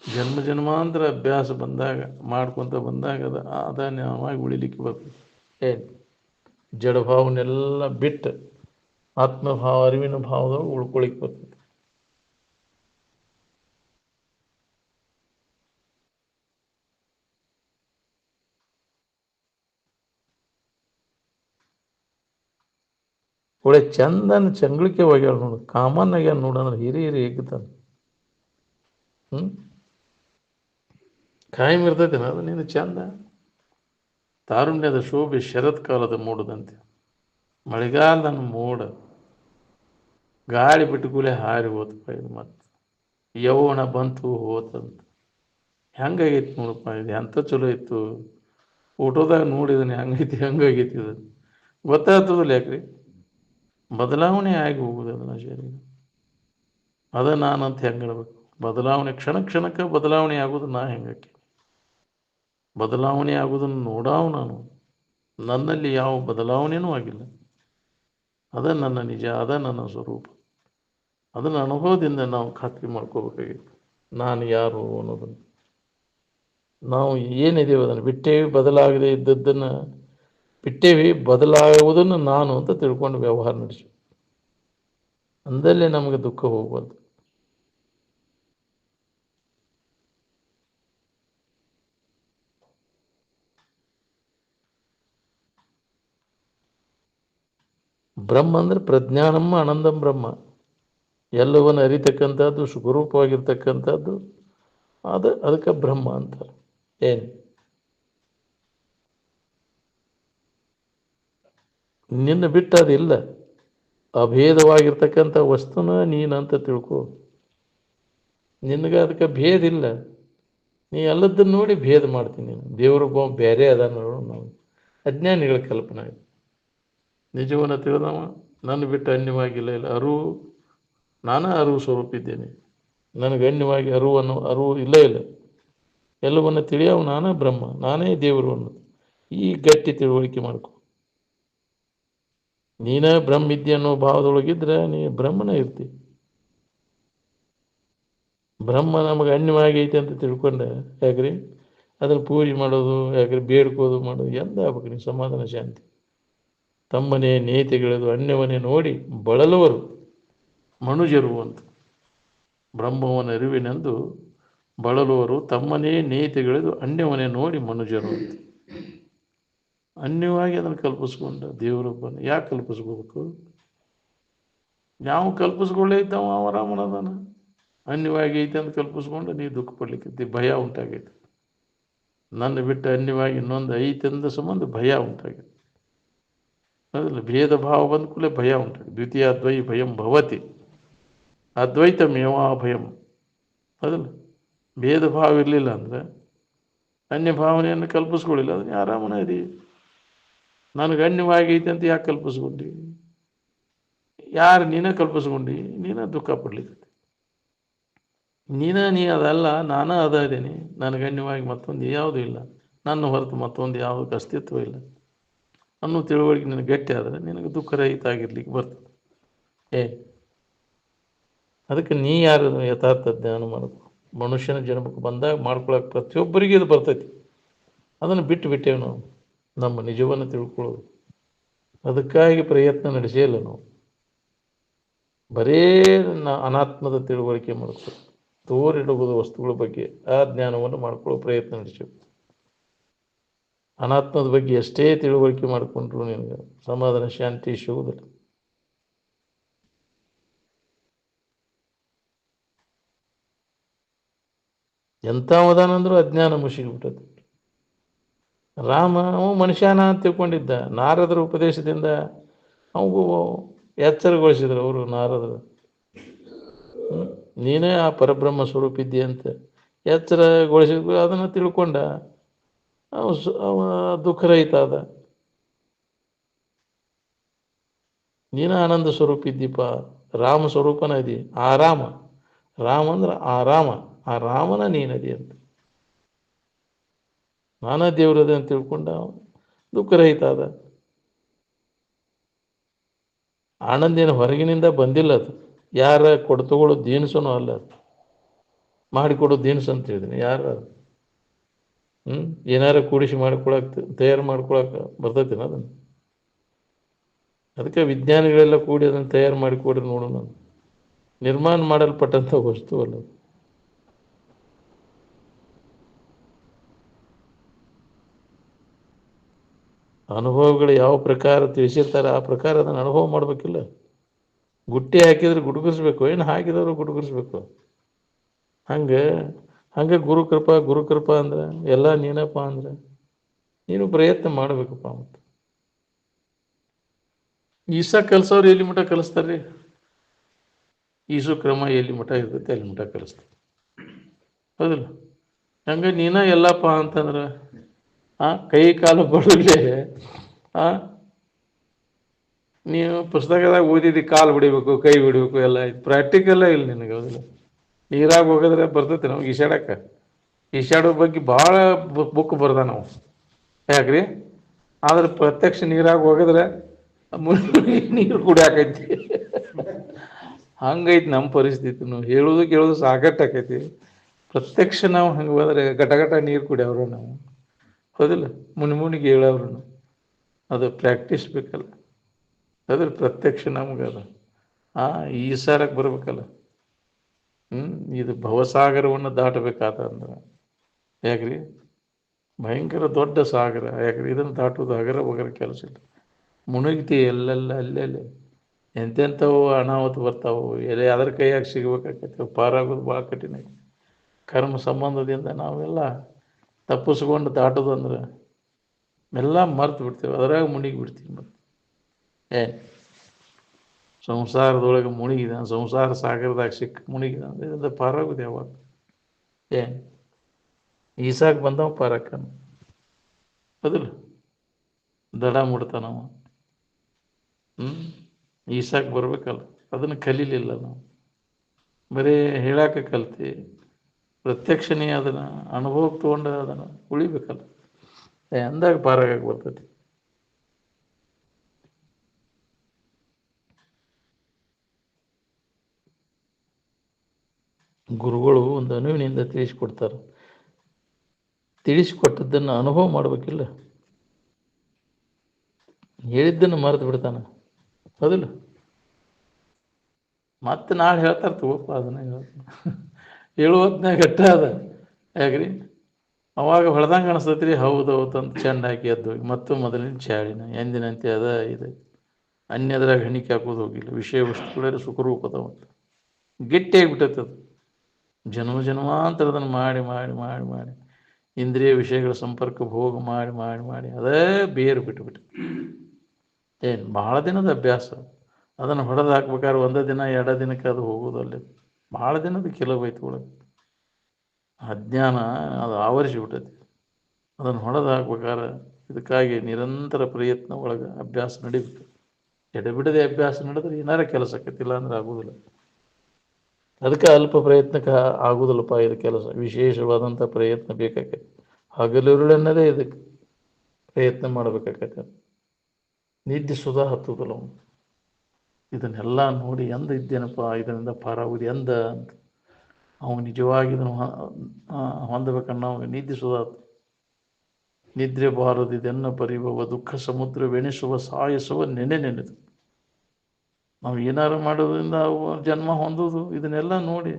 ಜನ್ಮ ಜನ್ಮಾಂತರ ಅಭ್ಯಾಸ ಬಂದಾಗ, ಮಾಡ್ಕೊತ ಬಂದಾಗ ಅದ ನಾವಾಗಿ ಉಳಿಲಿಕ್ಕೆ ಬರ್ತೈತಿ. ಜಡಭಾವನೆಲ್ಲ ಬಿಟ್ಟು ಆತ್ಮಭಾವ ಅರಿವಿನ ಭಾವದೊಳಗೆ ಉಳ್ಕೊಳಿಕ್ಕೆ ಬರ್ತದೆ. ಒಳ್ಳೆ ಚಂದನ ಚಂಗಳಿಕೆ ಹೋಗ್ಯಾಳ ನೋಡು, ಕಾಮನ್ ಆಗ್ಯಾನ ನೋಡಂದ್ರೆ ಹಿರಿ ಹೇಗಿದ್ದಾನೆ. ಕಾಯಂ ಇರ್ತೈತೆ ಅದು ನೀನು ಚಂದ. ತಾರುಣ್ಯದ ಶೋಭೆ ಶರತ್ಕಾಲದ ಮೂಡದಂತೆ, ಮಳೆಗಾಲದ ಮೋಡ ಗಾಳಿ ಬಿಟ್ಟುಕೂಲೆ ಹಾರಿ ಹೋತಪ್ಪ. ಇದು ಮತ್ತೆ ಯೌವನ ಬಂತು ಹೋತಂತ ಹೆಂಗಾಗೈತಿ ನೋಡಪ್ಪ. ಇದು ಎಂಥ ಚಲೋ ಇತ್ತು, ಫೋಟೋದಾಗ ನೋಡಿದನೆ ಹೆಂಗೈತಿ ಹೆಂಗಾಗೈತಿ. ಇದು ಗೊತ್ತಾಗ್ತದಲ್ಲ ಯಾಕ್ರಿ, ಬದಲಾವಣೆ ಆಗಿ ಹೋಗುದು ಅದನ್ನ ಶರೀರ. ಅದ ನಾನಂತ ಹೆಂಗೆ ಹೇಳ್ಬೇಕು, ಬದಲಾವಣೆ ಕ್ಷಣ ಕ್ಷಣಕ್ಕೆ ಬದಲಾವಣೆ ಆಗೋದು. ನಾ ಹೆಂಗಾಕಿ ಬದಲಾವಣೆ ಆಗೋದನ್ನು ನೋಡಾವು ನಾನು. ನನ್ನಲ್ಲಿ ಯಾವ ಬದಲಾವಣೆನೂ ಆಗಿಲ್ಲ. ಅದ ನನ್ನ ನಿಜ, ಅದ ನನ್ನ ಸ್ವರೂಪ. ಅದನ್ನು ಅನುಭವದಿಂದ ನಾವು ಖಾತ್ರಿ ಮಾಡ್ಕೋಬೇಕಾಗಿತ್ತು, ನಾನು ಯಾರು ಅನ್ನೋದನ್ನು. ನಾವು ಏನಿದೆಯೋ ಅದನ್ನು ಬಿಟ್ಟೇವಿ, ಬದಲಾಗದೆ ಇದ್ದದ್ದನ್ನು ಬಿಟ್ಟೇವಿ, ಬದಲಾಗುವುದನ್ನು ನಾನು ಅಂತ ತಿಳ್ಕೊಂಡು ವ್ಯವಹಾರ ನಡೆಸಿ, ಅಂದಲ್ಲೇ ನಮಗೆ ದುಃಖ ಹೋಗ್ಬಾರ್ದು. ಬ್ರಹ್ಮ ಅಂದರೆ ಪ್ರಜ್ಞಾನಮ್ಮ ಆನಂದಂ ಬ್ರಹ್ಮ, ಎಲ್ಲವನ್ನು ಅರಿತಕ್ಕಂಥದ್ದು, ಸ್ವರೂಪವಾಗಿರ್ತಕ್ಕಂಥದ್ದು. ಅದಕ್ಕೆ ಬ್ರಹ್ಮ ಅಂತಾರೆ. ಏನು ನಿನ್ನ ಬಿಟ್ಟು ಅದಿಲ್ಲ, ಅಭೇದವಾಗಿರ್ತಕ್ಕಂಥ ವಸ್ತುನ ನೀನಂತ ತಿಳ್ಕೊ. ನಿನಗೆ ಅದಕ್ಕೆ ಭೇದ ಇಲ್ಲ. ನೀ ಎಲ್ಲದನ್ನು ನೋಡಿ ಭೇದ ಮಾಡ್ತೀನಿ. ನೀನು ದೇವ್ರೊಬ್ಬ ಬೇರೆ ಅದ ನೋಡು. ನಾವು ಅಜ್ಞಾನಿಗಳ ಕಲ್ಪನೆ ಇದೆ. ನಿಜವನ್ನು ತಿಳಿದವ ನನ್ನ ಬಿಟ್ಟು ಅನ್ಯವಾಗಿಲ್ಲ. ಇಲ್ಲ ನಾನೇ ಅರಿವು ಸ್ವರೂಪ ಇದ್ದೇನೆ. ನನಗೆ ಅನ್ಯವಾಗಿ ಅರಿವು ಇಲ್ಲೇ ಇಲ್ಲ. ಎಲ್ಲವನ್ನು ತಿಳಿಯವು ನಾನೇ ಬ್ರಹ್ಮ, ನಾನೇ ದೇವರು ಅನ್ನೋದು ಈ ಗಟ್ಟಿ ತಿಳುವಳಿಕೆ ಮಾಡ್ಕೊ. ನೀನೇ ಬ್ರಹ್ಮ ಇದ್ದೆ ಅನ್ನೋ ಭಾವದೊಳಗಿದ್ರೆ ನೀ ಬ್ರಹ್ಮನೇ ಇರ್ತಿ. ಬ್ರಹ್ಮ ನಮಗೆ ಅನ್ಯವಾಗೈತೆ ಅಂತ ತಿಳ್ಕೊಂಡೆ ಯಾಕ್ರಿ ಅದನ್ನು ಪೂಜೆ ಮಾಡೋದು, ಯಾಕ್ರಿ ಬೇಡ್ಕೋದು ಮಾಡೋದು ಎಂದ ಆಗ್ಬೇಕು ನೀವು ಸಮಾಧಾನ ಶಾಂತಿ. ತಮ್ಮನೇ ನೇತಿಗಿಳಿದು ಅನ್ಯವನ್ನೇ ನೋಡಿ ಬಳಲುವರು ಮನುಜರು ಅಂತ. ಬ್ರಹ್ಮವನ ಅರಿವಿನೆಂದು ಬಳಲುವರು ತಮ್ಮನೇ ನೇತಿಗಿಳಿದು ಅನ್ಯವನ್ನೇ ನೋಡಿ ಮನುಜರು ಅಂತ. ಅನ್ಯವಾಗಿ ಅದನ್ನು ಕಲ್ಪಿಸ್ಕೊಂಡ ದೇವರೊಬ್ಬನ ಯಾಕೆ ಕಲ್ಪಿಸ್ಕೋಬೇಕು? ಯಾವ ಕಲ್ಪಿಸ್ಕೊಳ್ಳೇ ಇದ್ದಾವ ಆರಾಮನದಾನ. ಅನ್ಯವಾಗಿ ಐತೆ ಅಂತ ಕಲ್ಪಿಸ್ಕೊಂಡು ನೀವು ದುಃಖ ಪಡ್ಲಿಕ್ಕೆ ಭಯ ಉಂಟಾಗೈತೆ. ನನ್ನ ಬಿಟ್ಟು ಅನ್ಯವಾಗಿ ಇನ್ನೊಂದು ಐತೆಂದ ಸಂಬಂಧ ಭಯ ಉಂಟಾಗಿದೆ. ಅದಲ್ಲ ಭೇದ ಭಾವ ಬಂದ ಕೂಡಲೇ ಭಯ ಉಂಟಾಗಿದೆ. ದ್ವಿತೀಯ ಅದ್ವೈ ಭಯಂ ಭವತಿ, ಅದ್ವೈತಮೇವಾ ಭಯಂ. ಅದಲ್ಲ ಭೇದ ಭಾವ ಇರಲಿಲ್ಲ ಅಂದರೆ, ಅನ್ಯ ಭಾವನೆಯನ್ನು ಕಲ್ಪಿಸ್ಕೊಳ್ಳಿಲ್ಲ ಅದನ್ನ ಆರಾಮನ ಇರಿ. ನನಗೆ ಅನ್ಯವಾಗೈತೆ ಅಂತ ಯಾಕೆ ಕಲ್ಪಿಸ್ಕೊಂಡಿ? ಯಾರು ನೀನೇ ಕಲ್ಪಿಸ್ಕೊಂಡಿ, ನೀನೇ ದುಃಖ ಪಡ್ಲಿಕ್ಕೆ. ನೀ ಅದಲ್ಲ, ನಾನೇ ಅದ ಇದ್ದೀನಿ. ನನಗೆ ಅನ್ಯವಾಗಿ ಮತ್ತೊಂದು ಯಾವುದೂ ಇಲ್ಲ, ನನ್ನ ಹೊರತು ಮತ್ತೊಂದು ಯಾವುದಕ್ಕೆ ಅಸ್ತಿತ್ವ ಇಲ್ಲ ಅನ್ನೋ ತಿಳುವಳಿಕೆ ನಿನಗೆ ಗಟ್ಟಿ ಆದರೆ ನಿನಗೆ ದುಃಖರಹಿತ ಆಗಿರ್ಲಿಕ್ಕೆ ಬರ್ತದೆ. ಅದಕ್ಕೆ ನೀ ಯಾರು ಯಥಾರ್ಥ ಜ್ಞಾನ ಮಾಡಬೇಕು. ಮನುಷ್ಯನ ಜನ್ಮಕ್ಕೆ ಬಂದಾಗ ಮಾಡ್ಕೊಳಕ್ಕೆ ಪ್ರತಿಯೊಬ್ಬರಿಗೆ ಇದು ಬರ್ತೈತಿ. ಅದನ್ನು ಬಿಟ್ಟೇವೆ ನಾವು ನಮ್ಮ ನಿಜವನ್ನು ತಿಳ್ಕೊಳ್ಳೋದು. ಅದಕ್ಕಾಗಿ ಪ್ರಯತ್ನ ನಡೆಸೇ ನಾವು ಬರೇ ಅನಾತ್ಮದ ತಿಳುವಳಿಕೆ ಮಾಡ್ತೀವಿ. ತೋರಿಡುವುದು ವಸ್ತುಗಳ ಬಗ್ಗೆ ಆ ಜ್ಞಾನವನ್ನು ಮಾಡ್ಕೊಳ್ಳೋ ಪ್ರಯತ್ನ ನಡೆಸಬೇಕು. ಅನಾತ್ಮದ ಬಗ್ಗೆ ಎಷ್ಟೇ ತಿಳುವಳಿಕೆ ಮಾಡಿಕೊಂಡ್ರು ನಿನಗೆ ಸಮಾಧಾನ ಶಾಂತಿ ಸಿಗುವುದಿಲ್ಲ. ಎಂಥ ಅವಧಾನ ಅಂದರೂ ಅಜ್ಞಾನ ಮುಸುಗಿಬಿಟ್ಟது. ರಾಮ ಅವ ಮನುಷ್ಯನ ಅಂತ ತಿಳ್ಕೊಂಡಿದ್ದ. ನಾರದರ ಉಪದೇಶದಿಂದ ಅವಗೂ ಎಚ್ಚರಗೊಳಿಸಿದ್ರು ಅವರು ನಾರದರು. ನೀನೇ ಆ ಪರಬ್ರಹ್ಮ ಸ್ವರೂಪ ಇದ್ದೀಯ ಅಂತ ಎಚ್ಚರಗೊಳಿಸಿದ್ರು. ಅದನ್ನು ತಿಳ್ಕೊಂಡ ಅವ ದುಃಖರಹಿತ ಆದ. ನೀನ ಆನಂದ ಸ್ವರೂಪ ಇದ್ದೀಪ, ರಾಮ ಸ್ವರೂಪನ ಇದಿ. ಆರಾಮ, ರಾಮ ಅಂದ್ರೆ ಆರಾಮ, ಆ ರಾಮನ ನೀನದಿ ಅಂತ. ನಾನಾ ದೇವರದೆ ಅಂತ ತಿಳ್ಕೊಂಡ ದುಃಖರಹಿತ ಆದ. ಆನಂದೇನು ಹೊರಗಿನಿಂದ ಬಂದಿಲ್ಲ. ಅದು ಯಾರ ತಗೊಳ್ಳೋ ದೀನ್ಸನೂ ಅಲ್ಲ. ಅದು ಮಾಡಿಕೊಡೋ ದೀನ್ಸು ಅಂತ ಹೇಳಿದ್ದೀನಿ. ಯಾರು ಏನಾರ ಕೂಡಿಸಿ ಮಾಡ್ಕೊಳಕ್ಕೆ ತಯಾರು ಮಾಡ್ಕೊಳಕ್ಕೆ ಬರ್ತೈತಿನ ಅದನ್ನು? ಅದಕ್ಕೆ ವಿಜ್ಞಾನಿಗಳೆಲ್ಲ ಕೂಡಿ ಅದನ್ನು ತಯಾರು ಮಾಡಿ ಕೊಡ್ರಿ ನೋಡೋಣ. ನಿರ್ಮಾಣ ಮಾಡಲ್ಪಟ್ಟಂಥ ವಸ್ತು ಅಲ್ಲ. ಅನುಭವಗಳು ಯಾವ ಪ್ರಕಾರ ತಿಳಿಸಿರ್ತಾರೆ ಆ ಪ್ರಕಾರ ಅದನ್ನು ಅನುಭವ ಮಾಡಬೇಕಿಲ್ಲ. ಗುಟ್ಟಿ ಹಾಕಿದ್ರೆ ಗುಡುಗಿಸ್ಬೇಕು, ಏನು ಹಾಕಿದವರು ಗುಡುಗಿಸ್ಬೇಕು. ಹಂಗೆ ಹಂಗೆ ಗುರುಕೃಪಾ ಅಂದ್ರೆ ಎಲ್ಲ ನೀನಪ್ಪ ಅಂದ್ರೆ ನೀನು ಪ್ರಯತ್ನ ಮಾಡಬೇಕಪ್ಪ. ಮತ್ತು ಈಸಾ ಕಲಿಸೋರು ಎಲ್ಲಿ ಮಠ ಕಲಿಸ್ತಾರ್ರಿ? ಈಸು ಕ್ರಮ ಎಲ್ಲಿ ಮಠ ಇರ್ತೈತೆ ಅಲ್ಲಿ ಮಠ ಕಲಿಸ್ತಾರೆ, ಹೌದಿಲ್ಲ? ಹಂಗೆ ನೀನ ಎಲ್ಲಪ್ಪ ಅಂತಂದ್ರೆ ಕೈ ಕಾಲು ಬಡಗ್ಲೆ ನೀವು ಪುಸ್ತಕದಾಗ ಓದಿದ್ದು ಕಾಲು ಬಿಡಿಬೇಕು, ಕೈ ಬಿಡಬೇಕು, ಎಲ್ಲ ಆಯ್ತು. ಪ್ರಾಕ್ಟಿಕಲ್ಲ ಇಲ್ಲ ನಿನಗೆ, ಹೌದಿಲ್ಲ? ನೀರಾಗ ಹೋಗಿದ್ರೆ ಬರ್ತೈತೆ ನಮ್ಗೆ ಈಶಾಡಕ್ಕೆ. ಈಶಾಡೋ ಬಗ್ಗೆ ಭಾಳ ಬುಕ್ ಬರ್ದ ನಾವು, ಯಾಕ್ರಿ? ಆದ್ರೆ ಪ್ರತ್ಯಕ್ಷ ನೀರಾಗ ಹೋಗಿದ್ರೆ ನೀರು ಕುಡಿಯಾಕೈತಿ. ಹಂಗೈತಿ ನಮ್ಮ ಪರಿಸ್ಥಿತಿನು. ಹೇಳೋದು ಕೇಳೋದು ಸಾಕಟ್ಟಾಕೈತಿ. ಪ್ರತ್ಯಕ್ಷ ನಾವು ಹಂಗೆ ಹೋದ್ರೆ ಘಟ ನೀರು ಕುಡಿಯವ್ರು ನಾವು, ಹೌದಿಲ್ಲ? ಮುನಿಗೆ ಹೇಳವ್ರು. ಅದು ಪ್ರಾಕ್ಟೀಸ್ ಬೇಕಲ್ಲ, ಅದ್ರ ಪ್ರತ್ಯಕ್ಷ ನಮ್ಗದ ಈ ಸಾರಕ್ಕೆ ಬರ್ಬೇಕಲ್ಲ. ಇದು ಭವಸಾಗರವನ್ನು ದಾಟಬೇಕಾದ ಅಂದ್ರೆ ಯಾಕ್ರಿ? ಭಯಂಕರ ದೊಡ್ಡ ಸಾಗರ, ಯಾಕ್ರಿ? ಇದನ್ನು ದಾಟೋದು ಹಗರ ಬಗರ ಕೆಲಸ ಇಲ್ಲ. ಮುಳುಗ್ತಿ ಎಲ್ಲೆಲ್ಲ ಅಲ್ಲೆಲ್ಲಿ ಎಂತೆಂಥವು ಅನಾಹುತ ಬರ್ತಾವು. ಎಲೆ ಅದ್ರ ಕೈಯಾಗ ಸಿಗ್ಬೇಕಾಕೈತಿ. ಪಾರಾಗೋದು ಭಾಳ ಕಠಿಣ ಐತಿ. ಕರ್ಮ ಸಂಬಂಧದಿಂದ ನಾವೆಲ್ಲ ತಪ್ಪಿಸ್ಕೊಂಡು ದಾಟೋದು ಅಂದ್ರೆ ಎಲ್ಲ ಮರ್ತು ಬಿಡ್ತೇವೆ, ಅದರಾಗ ಮುಳುಗಿ ಬಿಡ್ತೀವಿ. ಮತ್ತು ಸಂಸಾರದೊಳಗೆ ಮುಳುಗಿದ, ಸಂಸಾರ ಸಾಗರದಾಗ ಮುಳುಗಿದ ಅಂದ್ರೆ ಇದರಿಂದ ಪಾರಾಗೋದು ಯಾವಾಗ? ಈಸಾಗ ಬಂದವ ಪಾರಕ್ಕನ, ಹೌದಿಲ್ಲ? ದಡ ಮುಡ್ತಾನವ. ಈಸಾಕ್ ಬರ್ಬೇಕಲ್ಲ, ಅದನ್ನು ಕಲೀಲಿಲ್ಲ ನಾವು. ಬರೀ ಹೇಳಾಕ ಕಲ್ತಿ, ಪ್ರತ್ಯಕ್ಷನೇ ಅದನ್ನು ಅನುಭವಕ್ಕೆ ತೊಗೊಂಡು ಅದನ್ನು ಉಳಿಬೇಕಲ್ಲ. ಅಂದಾಗ ಪಾರಾಗಕ್ಕೆ ಬರ್ತೈತಿ. ಗುರುಗಳು ಒಂದು ಅನುವಿನಿಂದ ತಿಳಿಸಿಕೊಡ್ತಾರೆ. ತಿಳಿಸಿಕೊಟ್ಟದ್ದನ್ನು ಅನುಭವ ಮಾಡಬೇಕಿಲ್ಲ. ಹೇಳಿದ್ದನ್ನು ಮರೆತು ಬಿಡ್ತಾನೆ, ಹೌದಿಲ್ಲ? ಮತ್ತೆ ನಾಳೆ ಹೇಳ್ತಾರೆ ತಗೋಪ್ಪ, ಅದನ್ನ ಹೇಳುವತ್ನಾಗ ಗಟ್ಟ ಅದ, ಯಾಕ್ರಿ? ಅವಾಗ ಹೊಳ್ದಂಗೆ ಅನಿಸ್ತೈತ್ರಿ. ಹೌದು ಅಂತ ಚೆಂದ ಹಾಕಿ ಎದ್ದು ಹೋಗಿ ಮತ್ತು ಮೊದಲಿನ ಚಾಳಿನ ಎಂದಿನಂತೆ ಅದ ಇದೆ. ಅನ್ಯದ್ರಾಗ ಹಣಿಕೆ ಹಾಕೋದು ಹೋಗಿಲ್ಲ. ವಿಷಯ ವಸ್ತುಗಳೇ ಸುಖರೂಪದ ಮತ್ತು ಗಟ್ಟಿಯಾಗಿಬಿಟ್ಟೈತೆ ಅದು. ಜನ್ಮಾಂತರ ಅದನ್ನು ಮಾಡಿ ಮಾಡಿ ಮಾಡಿ ಮಾಡಿ ಇಂದ್ರಿಯ ವಿಷಯಗಳ ಸಂಪರ್ಕ ಭೋಗ ಮಾಡಿ ಮಾಡಿ ಮಾಡಿ ಅದೇ ಬೇರು ಬಿಟ್ಟುಬಿಟ್ಟು ಭಾಳ ದಿನದ ಅಭ್ಯಾಸ. ಅದನ್ನು ಹೊಡೆದು ಹಾಕ್ಬೇಕಾದ್ರೆ ಒಂದೇ ದಿನ 2 ದಿನಕ್ಕೆ ಅದು ಹೋಗೋದು ಅಲ್ಲಿ. ಭಾಳ ದಿನದ ಕೆಲವು ಐತೆ ಒಳಗೆ. ಅಜ್ಞಾನ ಅದು ಆವರಿಸಿಬಿಟ್ಟೈತಿ. ಅದನ್ನು ಹೊಡೆದು ಹಾಕ್ಬೇಕಾದ್ರೆ ಇದಕ್ಕಾಗಿ ನಿರಂತರ ಪ್ರಯತ್ನ ಒಳಗೆ ಅಭ್ಯಾಸ ನಡಿಬೇಕು. ಎಡೆಬಿಡದೆ ಅಭ್ಯಾಸ ನಡೆದ್ರೆ ಏನಾರ ಕೆಲಸ ಆಕೈತಿಲ್ಲ ಅಂದ್ರೆ ಆಗೋದಿಲ್ಲ. ಅದಕ್ಕೆ ಅಲ್ಪ ಪ್ರಯತ್ನಕ್ಕೆ ಆಗೋದಿಲ್ಲಪ್ಪ ಇದು ಕೆಲಸ. ವಿಶೇಷವಾದಂಥ ಪ್ರಯತ್ನ ಬೇಕಾಕೈತಿ. ಹಗಲಿರುಳೆನ್ನದೇ ಇದಕ್ಕೆ ಪ್ರಯತ್ನ ಮಾಡಬೇಕಾಕೈತೆ. ನಿದ್ದೆ ಸುಧಾ ಹತ್ತುವುದಿಲ್ಲ ಅವನು. ಇದನ್ನೆಲ್ಲ ನೋಡಿ ಎಂದ ಇದ್ದೇನಪ್ಪ, ಇದರಿಂದ ಪಾರಾಗುವುದು ಎಂದ ಅಂತ ಅವನು ನಿಜವಾಗಿ ಇದನ್ನು ಹೊಂದಬೇಕನ್ನೋ ನಿದ್ದೆ ಸುಧಾ. ನಿದ್ರೆ ಬಾರದಿದೆನ್ನ ಪರಿಭವ ದುಃಖ ಸಮುದ್ರವೆಣಿಸುವ ಸಾಯಿಸುವ ನೆನೆದು ನಾವು ಏನಾರು ಮಾಡೋದ್ರಿಂದ ಅವು ಜನ್ಮ ಹೊಂದೋದು. ಇದನ್ನೆಲ್ಲ ನೋಡಿ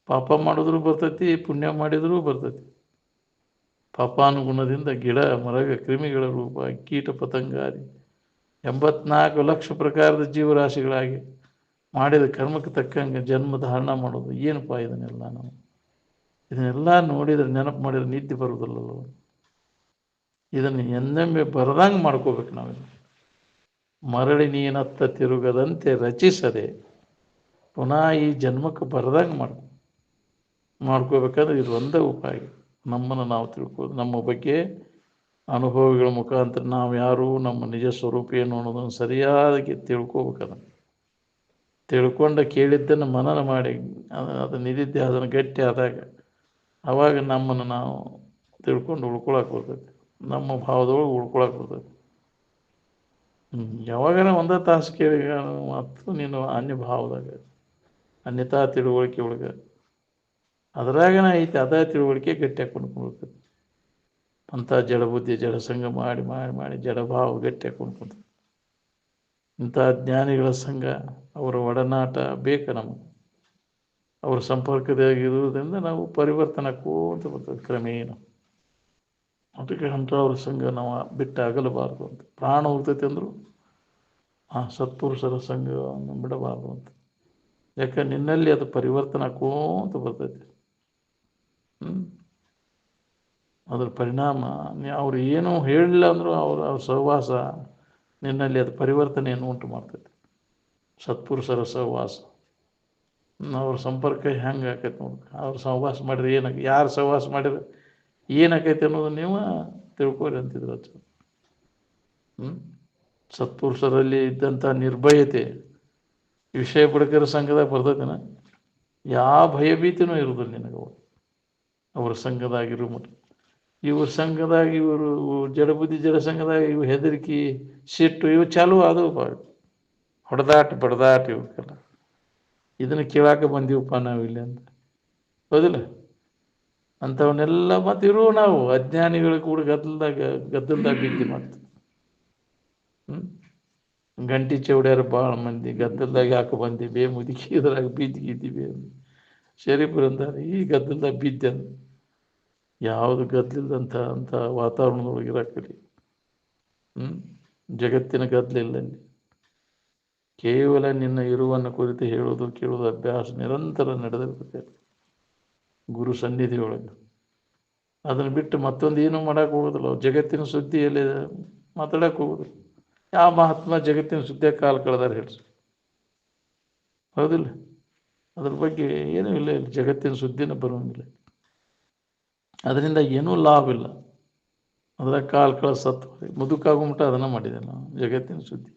ಪಾಪ ಮಾಡಿದ್ರೂ ಬರ್ತೈತಿ, ಪುಣ್ಯ ಮಾಡಿದರೂ ಬರ್ತೈತಿ. ಪಾಪಾನುಗುಣದಿಂದ ಗಿಡ ಮರಗ ಕ್ರಿಮಿಗಳ ರೂಪ ಕೀಟ ಪತಂಗಾದಿ 84 ಲಕ್ಷ ಪ್ರಕಾರದ ಜೀವರಾಶಿಗಳಾಗಿ ಮಾಡಿದ ಕರ್ಮಕ್ಕೆ ತಕ್ಕಂಗೆ ಜನ್ಮ ಧಾರಣ ಮಾಡೋದು. ಏನಪ್ಪ ಇದನ್ನೆಲ್ಲ ನಾವು ಇದನ್ನೆಲ್ಲ ನೋಡಿದರೆ ನೆನಪು ಮಾಡಿದರೆ ನಿದ್ದೆ ಬರುವುದಿಲ್ಲಲ್ಲ. ಇದನ್ನು ಎಂದೆಮ್ಮೆ ಬರದಂಗೆ ಮಾಡ್ಕೋಬೇಕು ನಾವಿನ್ನು. ಮರಳಿ ನೀನತ್ತ ತಿರುಗದಂತೆ ರಚಿಸದೆ ಪುನಃ ಈ ಜನ್ಮಕ್ಕೆ ಬರದಂಗೆ ಮಾಡ್ಕೋಬೇಕಾದ್ರೆ ಇದು ಒಂದೇ ಉಪಾಯ. ನಮ್ಮನ್ನು ನಾವು ತಿಳ್ಕೋದು, ನಮ್ಮ ಬಗ್ಗೆ ಅನುಭವಗಳ ಮುಖಾಂತರ ನಾವು ಯಾರು, ನಮ್ಮ ನಿಜ ಸ್ವರೂಪ ಏನು ಅನ್ನೋದನ್ನು ಸರಿಯಾಗಿ ತಿಳ್ಕೋಬೇಕದ. ತಿಳ್ಕೊಂಡು ಕೇಳಿದ್ದನ್ನು ಮನನ ಮಾಡಿ ಅದು ನಿಧಿದ್ದೆ ಅದನ್ನು ಗಟ್ಟಿ ಆದಾಗ ಆವಾಗ ನಮ್ಮನ್ನು ನಾವು ತಿಳ್ಕೊಂಡು ಉಳ್ಕೊಳಕ್ಕೆ ಬರ್ತೈತಿ. ನಮ್ಮ ಭಾವದೊಳಗೆ ಉಳ್ಕೊಳಕ್ಕೆ ಬರ್ತೈತಿ. ಯಾವಾಗಾರ ಒಂದೇ ತಾಸು ಕೇಳಿ ಮತ್ತು ನೀನು ಅನ್ಯ ಭಾವದಾಗ ಅನ್ಯತಾ ತಿಳುವಳಿಕೆ ಒಳಗೆ ಅದ್ರಾಗನ ಐತೆ. ಅದೇ ತಿಳುವಳಿಕೆ ಗಟ್ಟಿ ಹಾಕೊಂಡು ಕುಂದಿರ್ತೈತಿ. ಅಂಥ ಜಡಬುದ್ಧಿ ಜಡಸಂಗ ಮಾಡಿ ಮಾಡಿ ಮಾಡಿ ಜಡಭಾವ ಗಟ್ಟಿ ಹಾಕೊಂಡು ಕುಂತ ಇಂಥ ಜ್ಞಾನಿಗಳ ಸಂಘ, ಅವರ ಒಡನಾಟ ಬೇಕು ನಮಗೆ. ಅವ್ರ ಸಂಪರ್ಕದಾಗಿರುವುದರಿಂದ ನಾವು ಪರಿವರ್ತನಕ್ಕೋತ ಬರ್ತದೆ ಕ್ರಮೇಣ. ಅದಕ್ಕೆ ಅಂಥವ್ರ ಸಂಘ ನಾವು ಬಿಟ್ಟು ಅಗಲಬಾರ್ದು ಅಂತ. ಪ್ರಾಣ ಹೋಗ್ತೈತೆ ಅಂದರು ಸತ್ಪುರುಷರ ಸಂಘವನ್ನು ಬಿಡಬಾರ್ದು ಅಂತ. ಯಾಕೆ ನಿನ್ನಲ್ಲಿ ಅದು ಪರಿವರ್ತನಕ್ಕೋತ ಬರ್ತೈತಿ. ಅದರ ಪರಿಣಾಮ ಅವ್ರು ಏನೂ ಹೇಳಿಲ್ಲ ಅಂದರೂ ಅವ್ರ ಸಹವಾಸ ನಿನ್ನಲ್ಲಿ ಅದು ಪರಿವರ್ತನೆಯನ್ನು ಉಂಟು ಮಾಡ್ತೈತಿ. ಸತ್ಪುರುಷರ ಸಹವಾಸ, ಅವ್ರ ಸಂಪರ್ಕ ಹೆಂಗೆ ಆಕೈತೆ ನೋಡಿ. ಅವ್ರ ಸಹವಾಸ ಮಾಡಿದ್ರೆ ಏನಾಗ, ಯಾರು ಸಹವಾಸ ಮಾಡಿದ್ರೆ ಏನಾಕೈತೆ ಅನ್ನೋದು ನೀವು ತಿಳ್ಕೊರಿ ಅಂತಿದ್ರು ಅಚ್ಚ. ಸತ್ಪುರುಷರಲ್ಲಿ ಇದ್ದಂಥ ನಿರ್ಭಯತೆ ವಿಷಯ ಬುಡಕರ ಸಂಘದಾಗ ಬರ್ತೈತೆನ, ಯಾವ ಭಯಭೀತಿನೂ ಇರೋದಿಲ್ಲ ನಿನಗೆ ಅವ್ರ ಸಂಘದಾಗಿರೋ ಮಟ್ಟ. ಇವ್ರ ಸಂಘದಾಗ ಇವರು ಜಡಬುದ್ಧಿ ಜಡ ಸಂಘದಾಗ ಇವು ಹೆದರಿಕೆ ಸಿಟ್ಟು ಇವು ಚಾಲು ಅದು ಹೊಡೆದಾಟ ಬಡದಾಟ ಇವಕ್ಕೆಲ್ಲ. ಇದನ್ನು ಕೇಳಾಕ ಬಂದೀವಪ್ಪ ನಾವಿಲ್ಲಿ ಅಂತ, ಹೌದಿಲ್ಲ? ಅಂಥವನ್ನೆಲ್ಲ ಮತ್ತಿರೋ ನಾವು ಅಜ್ಞಾನಿಗಳು ಕೂಡ ಗದ್ದಲ್ದಾಗ ಬಿದ್ದಿ ಮತ್ತು ಗಂಟಿ ಚೌಡ್ಯಾರ ಭಾಳ ಮಂದಿ ಗದ್ದಲ್ದಾಗ ಯಾಕೆ ಬಂದಿ ಬೇ ಮುದುಕಿ ಇದ್ರಾಗ ಬಿದ್ದಿಗಿದ್ದೀವಿ ಶರೀಫರು ಅಂತಾರೆ ಈ ಗದ್ದಲ್ದಾಗ ಬಿದ್ದೆ ಅಂತ. ಯಾವುದು ಗದ್ದಲಿಲ್ಲದಂಥ ವಾತಾವರಣದೊಳಗೆ ಇರಾಕಲಿ. ಜಗತ್ತಿನ ಗದ್ದಲಿಲ್ಲ ಅಲ್ಲಿ. ಕೇವಲ ನಿನ್ನ ಇರುವನ್ನು ಕುರಿತು ಹೇಳೋದು ಕೇಳೋದು ಅಭ್ಯಾಸ ನಿರಂತರ ನಡೆದಿರ್ತದೆ ಗುರು ಸನ್ನಿಧಿಯೊಳಗೆ. ಅದನ್ನು ಬಿಟ್ಟು ಮತ್ತೊಂದು ಏನೂ ಮಾಡೋಕೆ ಹೋಗೋದಿಲ್ಲ. ಜಗತ್ತಿನ ಸುದ್ದಿಯಲ್ಲಿ ಮಾತಾಡೋಕೆ ಹೋಗೋದಿಲ್ಲ. ಯಾವ ಮಹಾತ್ಮ ಜಗತ್ತಿನ ಸುದ್ದಿಯಾಗಿ ಕಾಲು ಕಳೆದಾರೆ ಹೇಳ್ಸು, ಹೌದಿಲ್ಲ? ಅದ್ರ ಬಗ್ಗೆ ಏನೂ ಇಲ್ಲ, ಇಲ್ಲಿ ಜಗತ್ತಿನ ಸುದ್ದಿನ ಬರುವಂಗಿಲ್ಲ. ಅದರಿಂದ ಏನೂ ಲಾಭ ಇಲ್ಲ. ಅದ್ರಾಗ ಕಾಲು ಕಳೆದ ಸತ್ತು ಮುದುಕಾಗುಮಟ ಅದನ್ನು ಮಾಡಿದೆ ನಾವು. ಜಗತ್ತಿನ ಸುದ್ದಿ,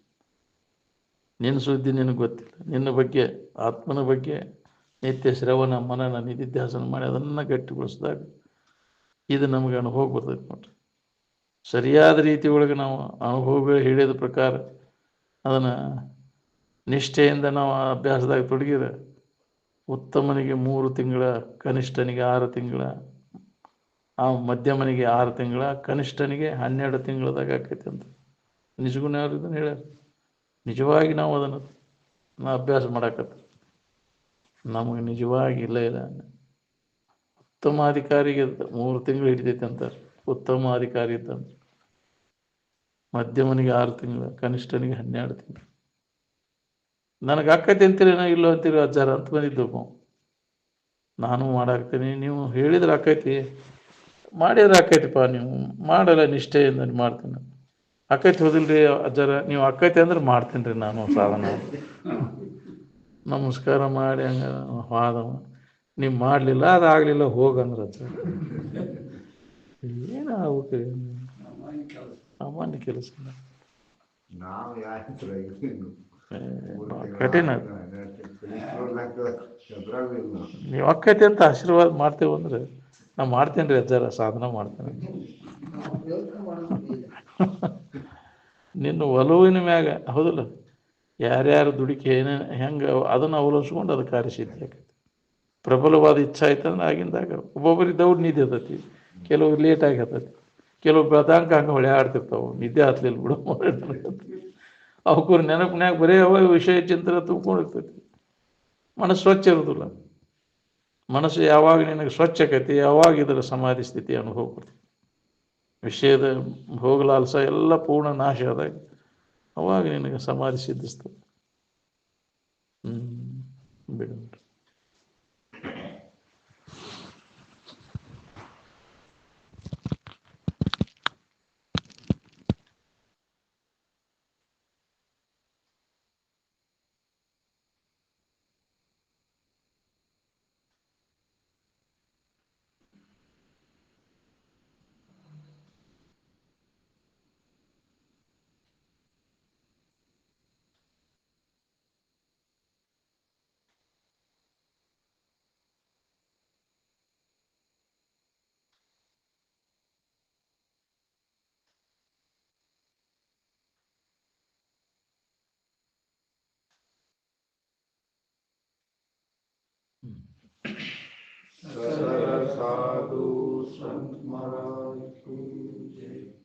ನಿನ್ನ ಸುದ್ದಿ ನಿನಗೆ ಗೊತ್ತಿಲ್ಲ. ನಿನ್ನ ಬಗ್ಗೆ, ಆತ್ಮನ ಬಗ್ಗೆ ನಿತ್ಯ ಶ್ರವಣ ಮನನ ನಿಧಿಧ್ಯಾಸನ ಮಾಡಿ ಅದನ್ನು ಗಟ್ಟಿಗೊಳಿಸಿದಾಗ ಇದು ನಮಗೆ ಅನುಭವ ಬರ್ತೈತೆ ನೋಡ್ರಿ. ಸರಿಯಾದ ರೀತಿ ಒಳಗೆ ನಾವು ಅನುಭವಗಳು ಹೇಳಿದ ಪ್ರಕಾರ ಅದನ್ನು ನಿಷ್ಠೆಯಿಂದ ನಾವು ಅಭ್ಯಾಸದಾಗ ತೊಡಗಿದ್ರೆ ಉತ್ತಮನಿಗೆ 3 ತಿಂಗಳ, ಕನಿಷ್ಠನಿಗೆ 6 ತಿಂಗಳ, ಮಧ್ಯಮನಿಗೆ 6 ತಿಂಗಳ, ಕನಿಷ್ಠನಿಗೆ 12 ತಿಂಗಳದಾಗ ಆಕೈತೆ ಅಂತ ನಿಜಗುಣ ಇದನ್ನು ಹೇಳ್ಯಾರ. ನಿಜವಾಗಿ ನಾವು ಅದನ್ನು ಅಭ್ಯಾಸ ಮಾಡಾಕತ್ತ ನಮಗೆ ನಿಜವಾಗಿ ಇಲ್ಲ ಉತ್ತಮಾಧಿಕಾರಿಗೆ 3 ತಿಂಗಳು ಹಿಡಿತೈತೆ ಅಂತಾರೆ. ಉತ್ತಮಾಧಿಕಾರಿ ಇದ್ದಂತ ಮಧ್ಯಮನಿಗೆ 6 ತಿಂಗಳು, ಕನಿಷ್ಠನಿಗೆ 12 ತಿಂಗಳು. ನನಗೆ ಆಕೈತೆ ಅಂತೀರಿ ನಾ ಇಲ್ಲೋ ಅಂತೀರಿ ಅಜ್ಜಾರ ಅಂತ ಬಂದಿದ್ದು. ನಾನು ಮಾಡಾಕ್ತೀನಿ, ನೀವು ಹೇಳಿದ್ರೆ ಆಕೈತಿ, ಮಾಡಿದ್ರೆ ಆಕೈತಿಪ್ಪ. ನೀವು ಮಾಡಲ್ಲ ನಿಷ್ಠೆಯಿಂದ ಮಾಡ್ತೀನಿ. ಆಕೈತಿ ಹೋದಿಲ್ರಿ ಅಜ್ಜಾರ, ನೀವು ಆಕೈತಿ ಅಂದ್ರೆ ಮಾಡ್ತೀನಿ ರೀ ನಾನು ಸಾಧನ. ನಮಸ್ಕಾರ ಮಾಡಿ ಹಂಗೆ ವಾದವ, ನೀವು ಮಾಡಲಿಲ್ಲ ಅದಾಗಲಿಲ್ಲ ಹೋಗಂದ್ರೆ ಅಜ್ಜ. ಏನು ಆಗ್ಬೇಕು, ಸಾಮಾನ್ಯ ಕೆಲಸ. ಕಠಿಣ. ನೀವು ಅಕ್ಕೈತಿ ಅಂತ ಆಶೀರ್ವಾದ ಮಾಡ್ತೇವೆ ಅಂದ್ರೆ ನಾ ಮಾಡ್ತೇನೆ ರೀ ಅಜ್ಜಾರ, ಸಾಧನ ಮಾಡ್ತೇನೆ. ನಿನ್ನ ಒಲವಿನ ಮ್ಯಾಗ, ಹೌದಲ್ಲ? ಯಾರ್ಯಾರು ದುಡಿಕೆ ಏನೇನು ಹೆಂಗೆ ಅದನ್ನು ಅವಲಂಬಿಸ್ಕೊಂಡು ಅದು ಕಾರ್ಯಸಿದ್ಧಿ ಆಕೈತಿ. ಪ್ರಬಲವಾದ ಇಚ್ಛೆ ಆಯ್ತಂದ್ರೆ ಆಗಿಂದಾಗ ಒಬ್ಬೊಬ್ಬರಿಗೆ ದೌಡ್ ನಿದ್ದೆ ಹತ್ತೈತಿ, ಕೆಲವು ಲೇಟಾಗಿ ಹತ್ತೈತಿ, ಕೆಲವು ಬೆಳ್ದಂಗೆ ಹಂಗೆ ಹೊಳೆ ಆಡ್ತಿರ್ತಾವೆ, ನಿದ್ದೆ ಹತ್ತಲಿಲ್ಲ ಬಿಡು ಅವಕ್ಕೂರು ನೆನಪಿನ್ಯಾಗ ಬರೀ ವಿಷಯ ಚಿಂತನೆ ತುಂಬ್ಕೊಂಡಿರ್ತೈತಿ. ಮನಸ್ಸು ಸ್ವಚ್ಛ ಇರೋದಿಲ್ಲ. ಮನಸ್ಸು ಯಾವಾಗ ನಿನಗೆ ಸ್ವಚ್ಛ ಆಕೈತಿ ಯಾವಾಗ ಇದರ ಸಮಾಧಿ ಸ್ಥಿತಿ ಅನುಭವ ಬರ್ತೈತಿ. ವಿಷಯದ ಭೋಗಲಾಲ್ಸ ಎಲ್ಲ ಪೂರ್ಣ ನಾಶ ಆದಾಗ ಅವಾಗ ನಿನಗೆ ಸಮಾಧಿ ಸಿದ್ಧಿಸ್ತದೆ. ಬಿಡು. साधु संत महाराज की जय।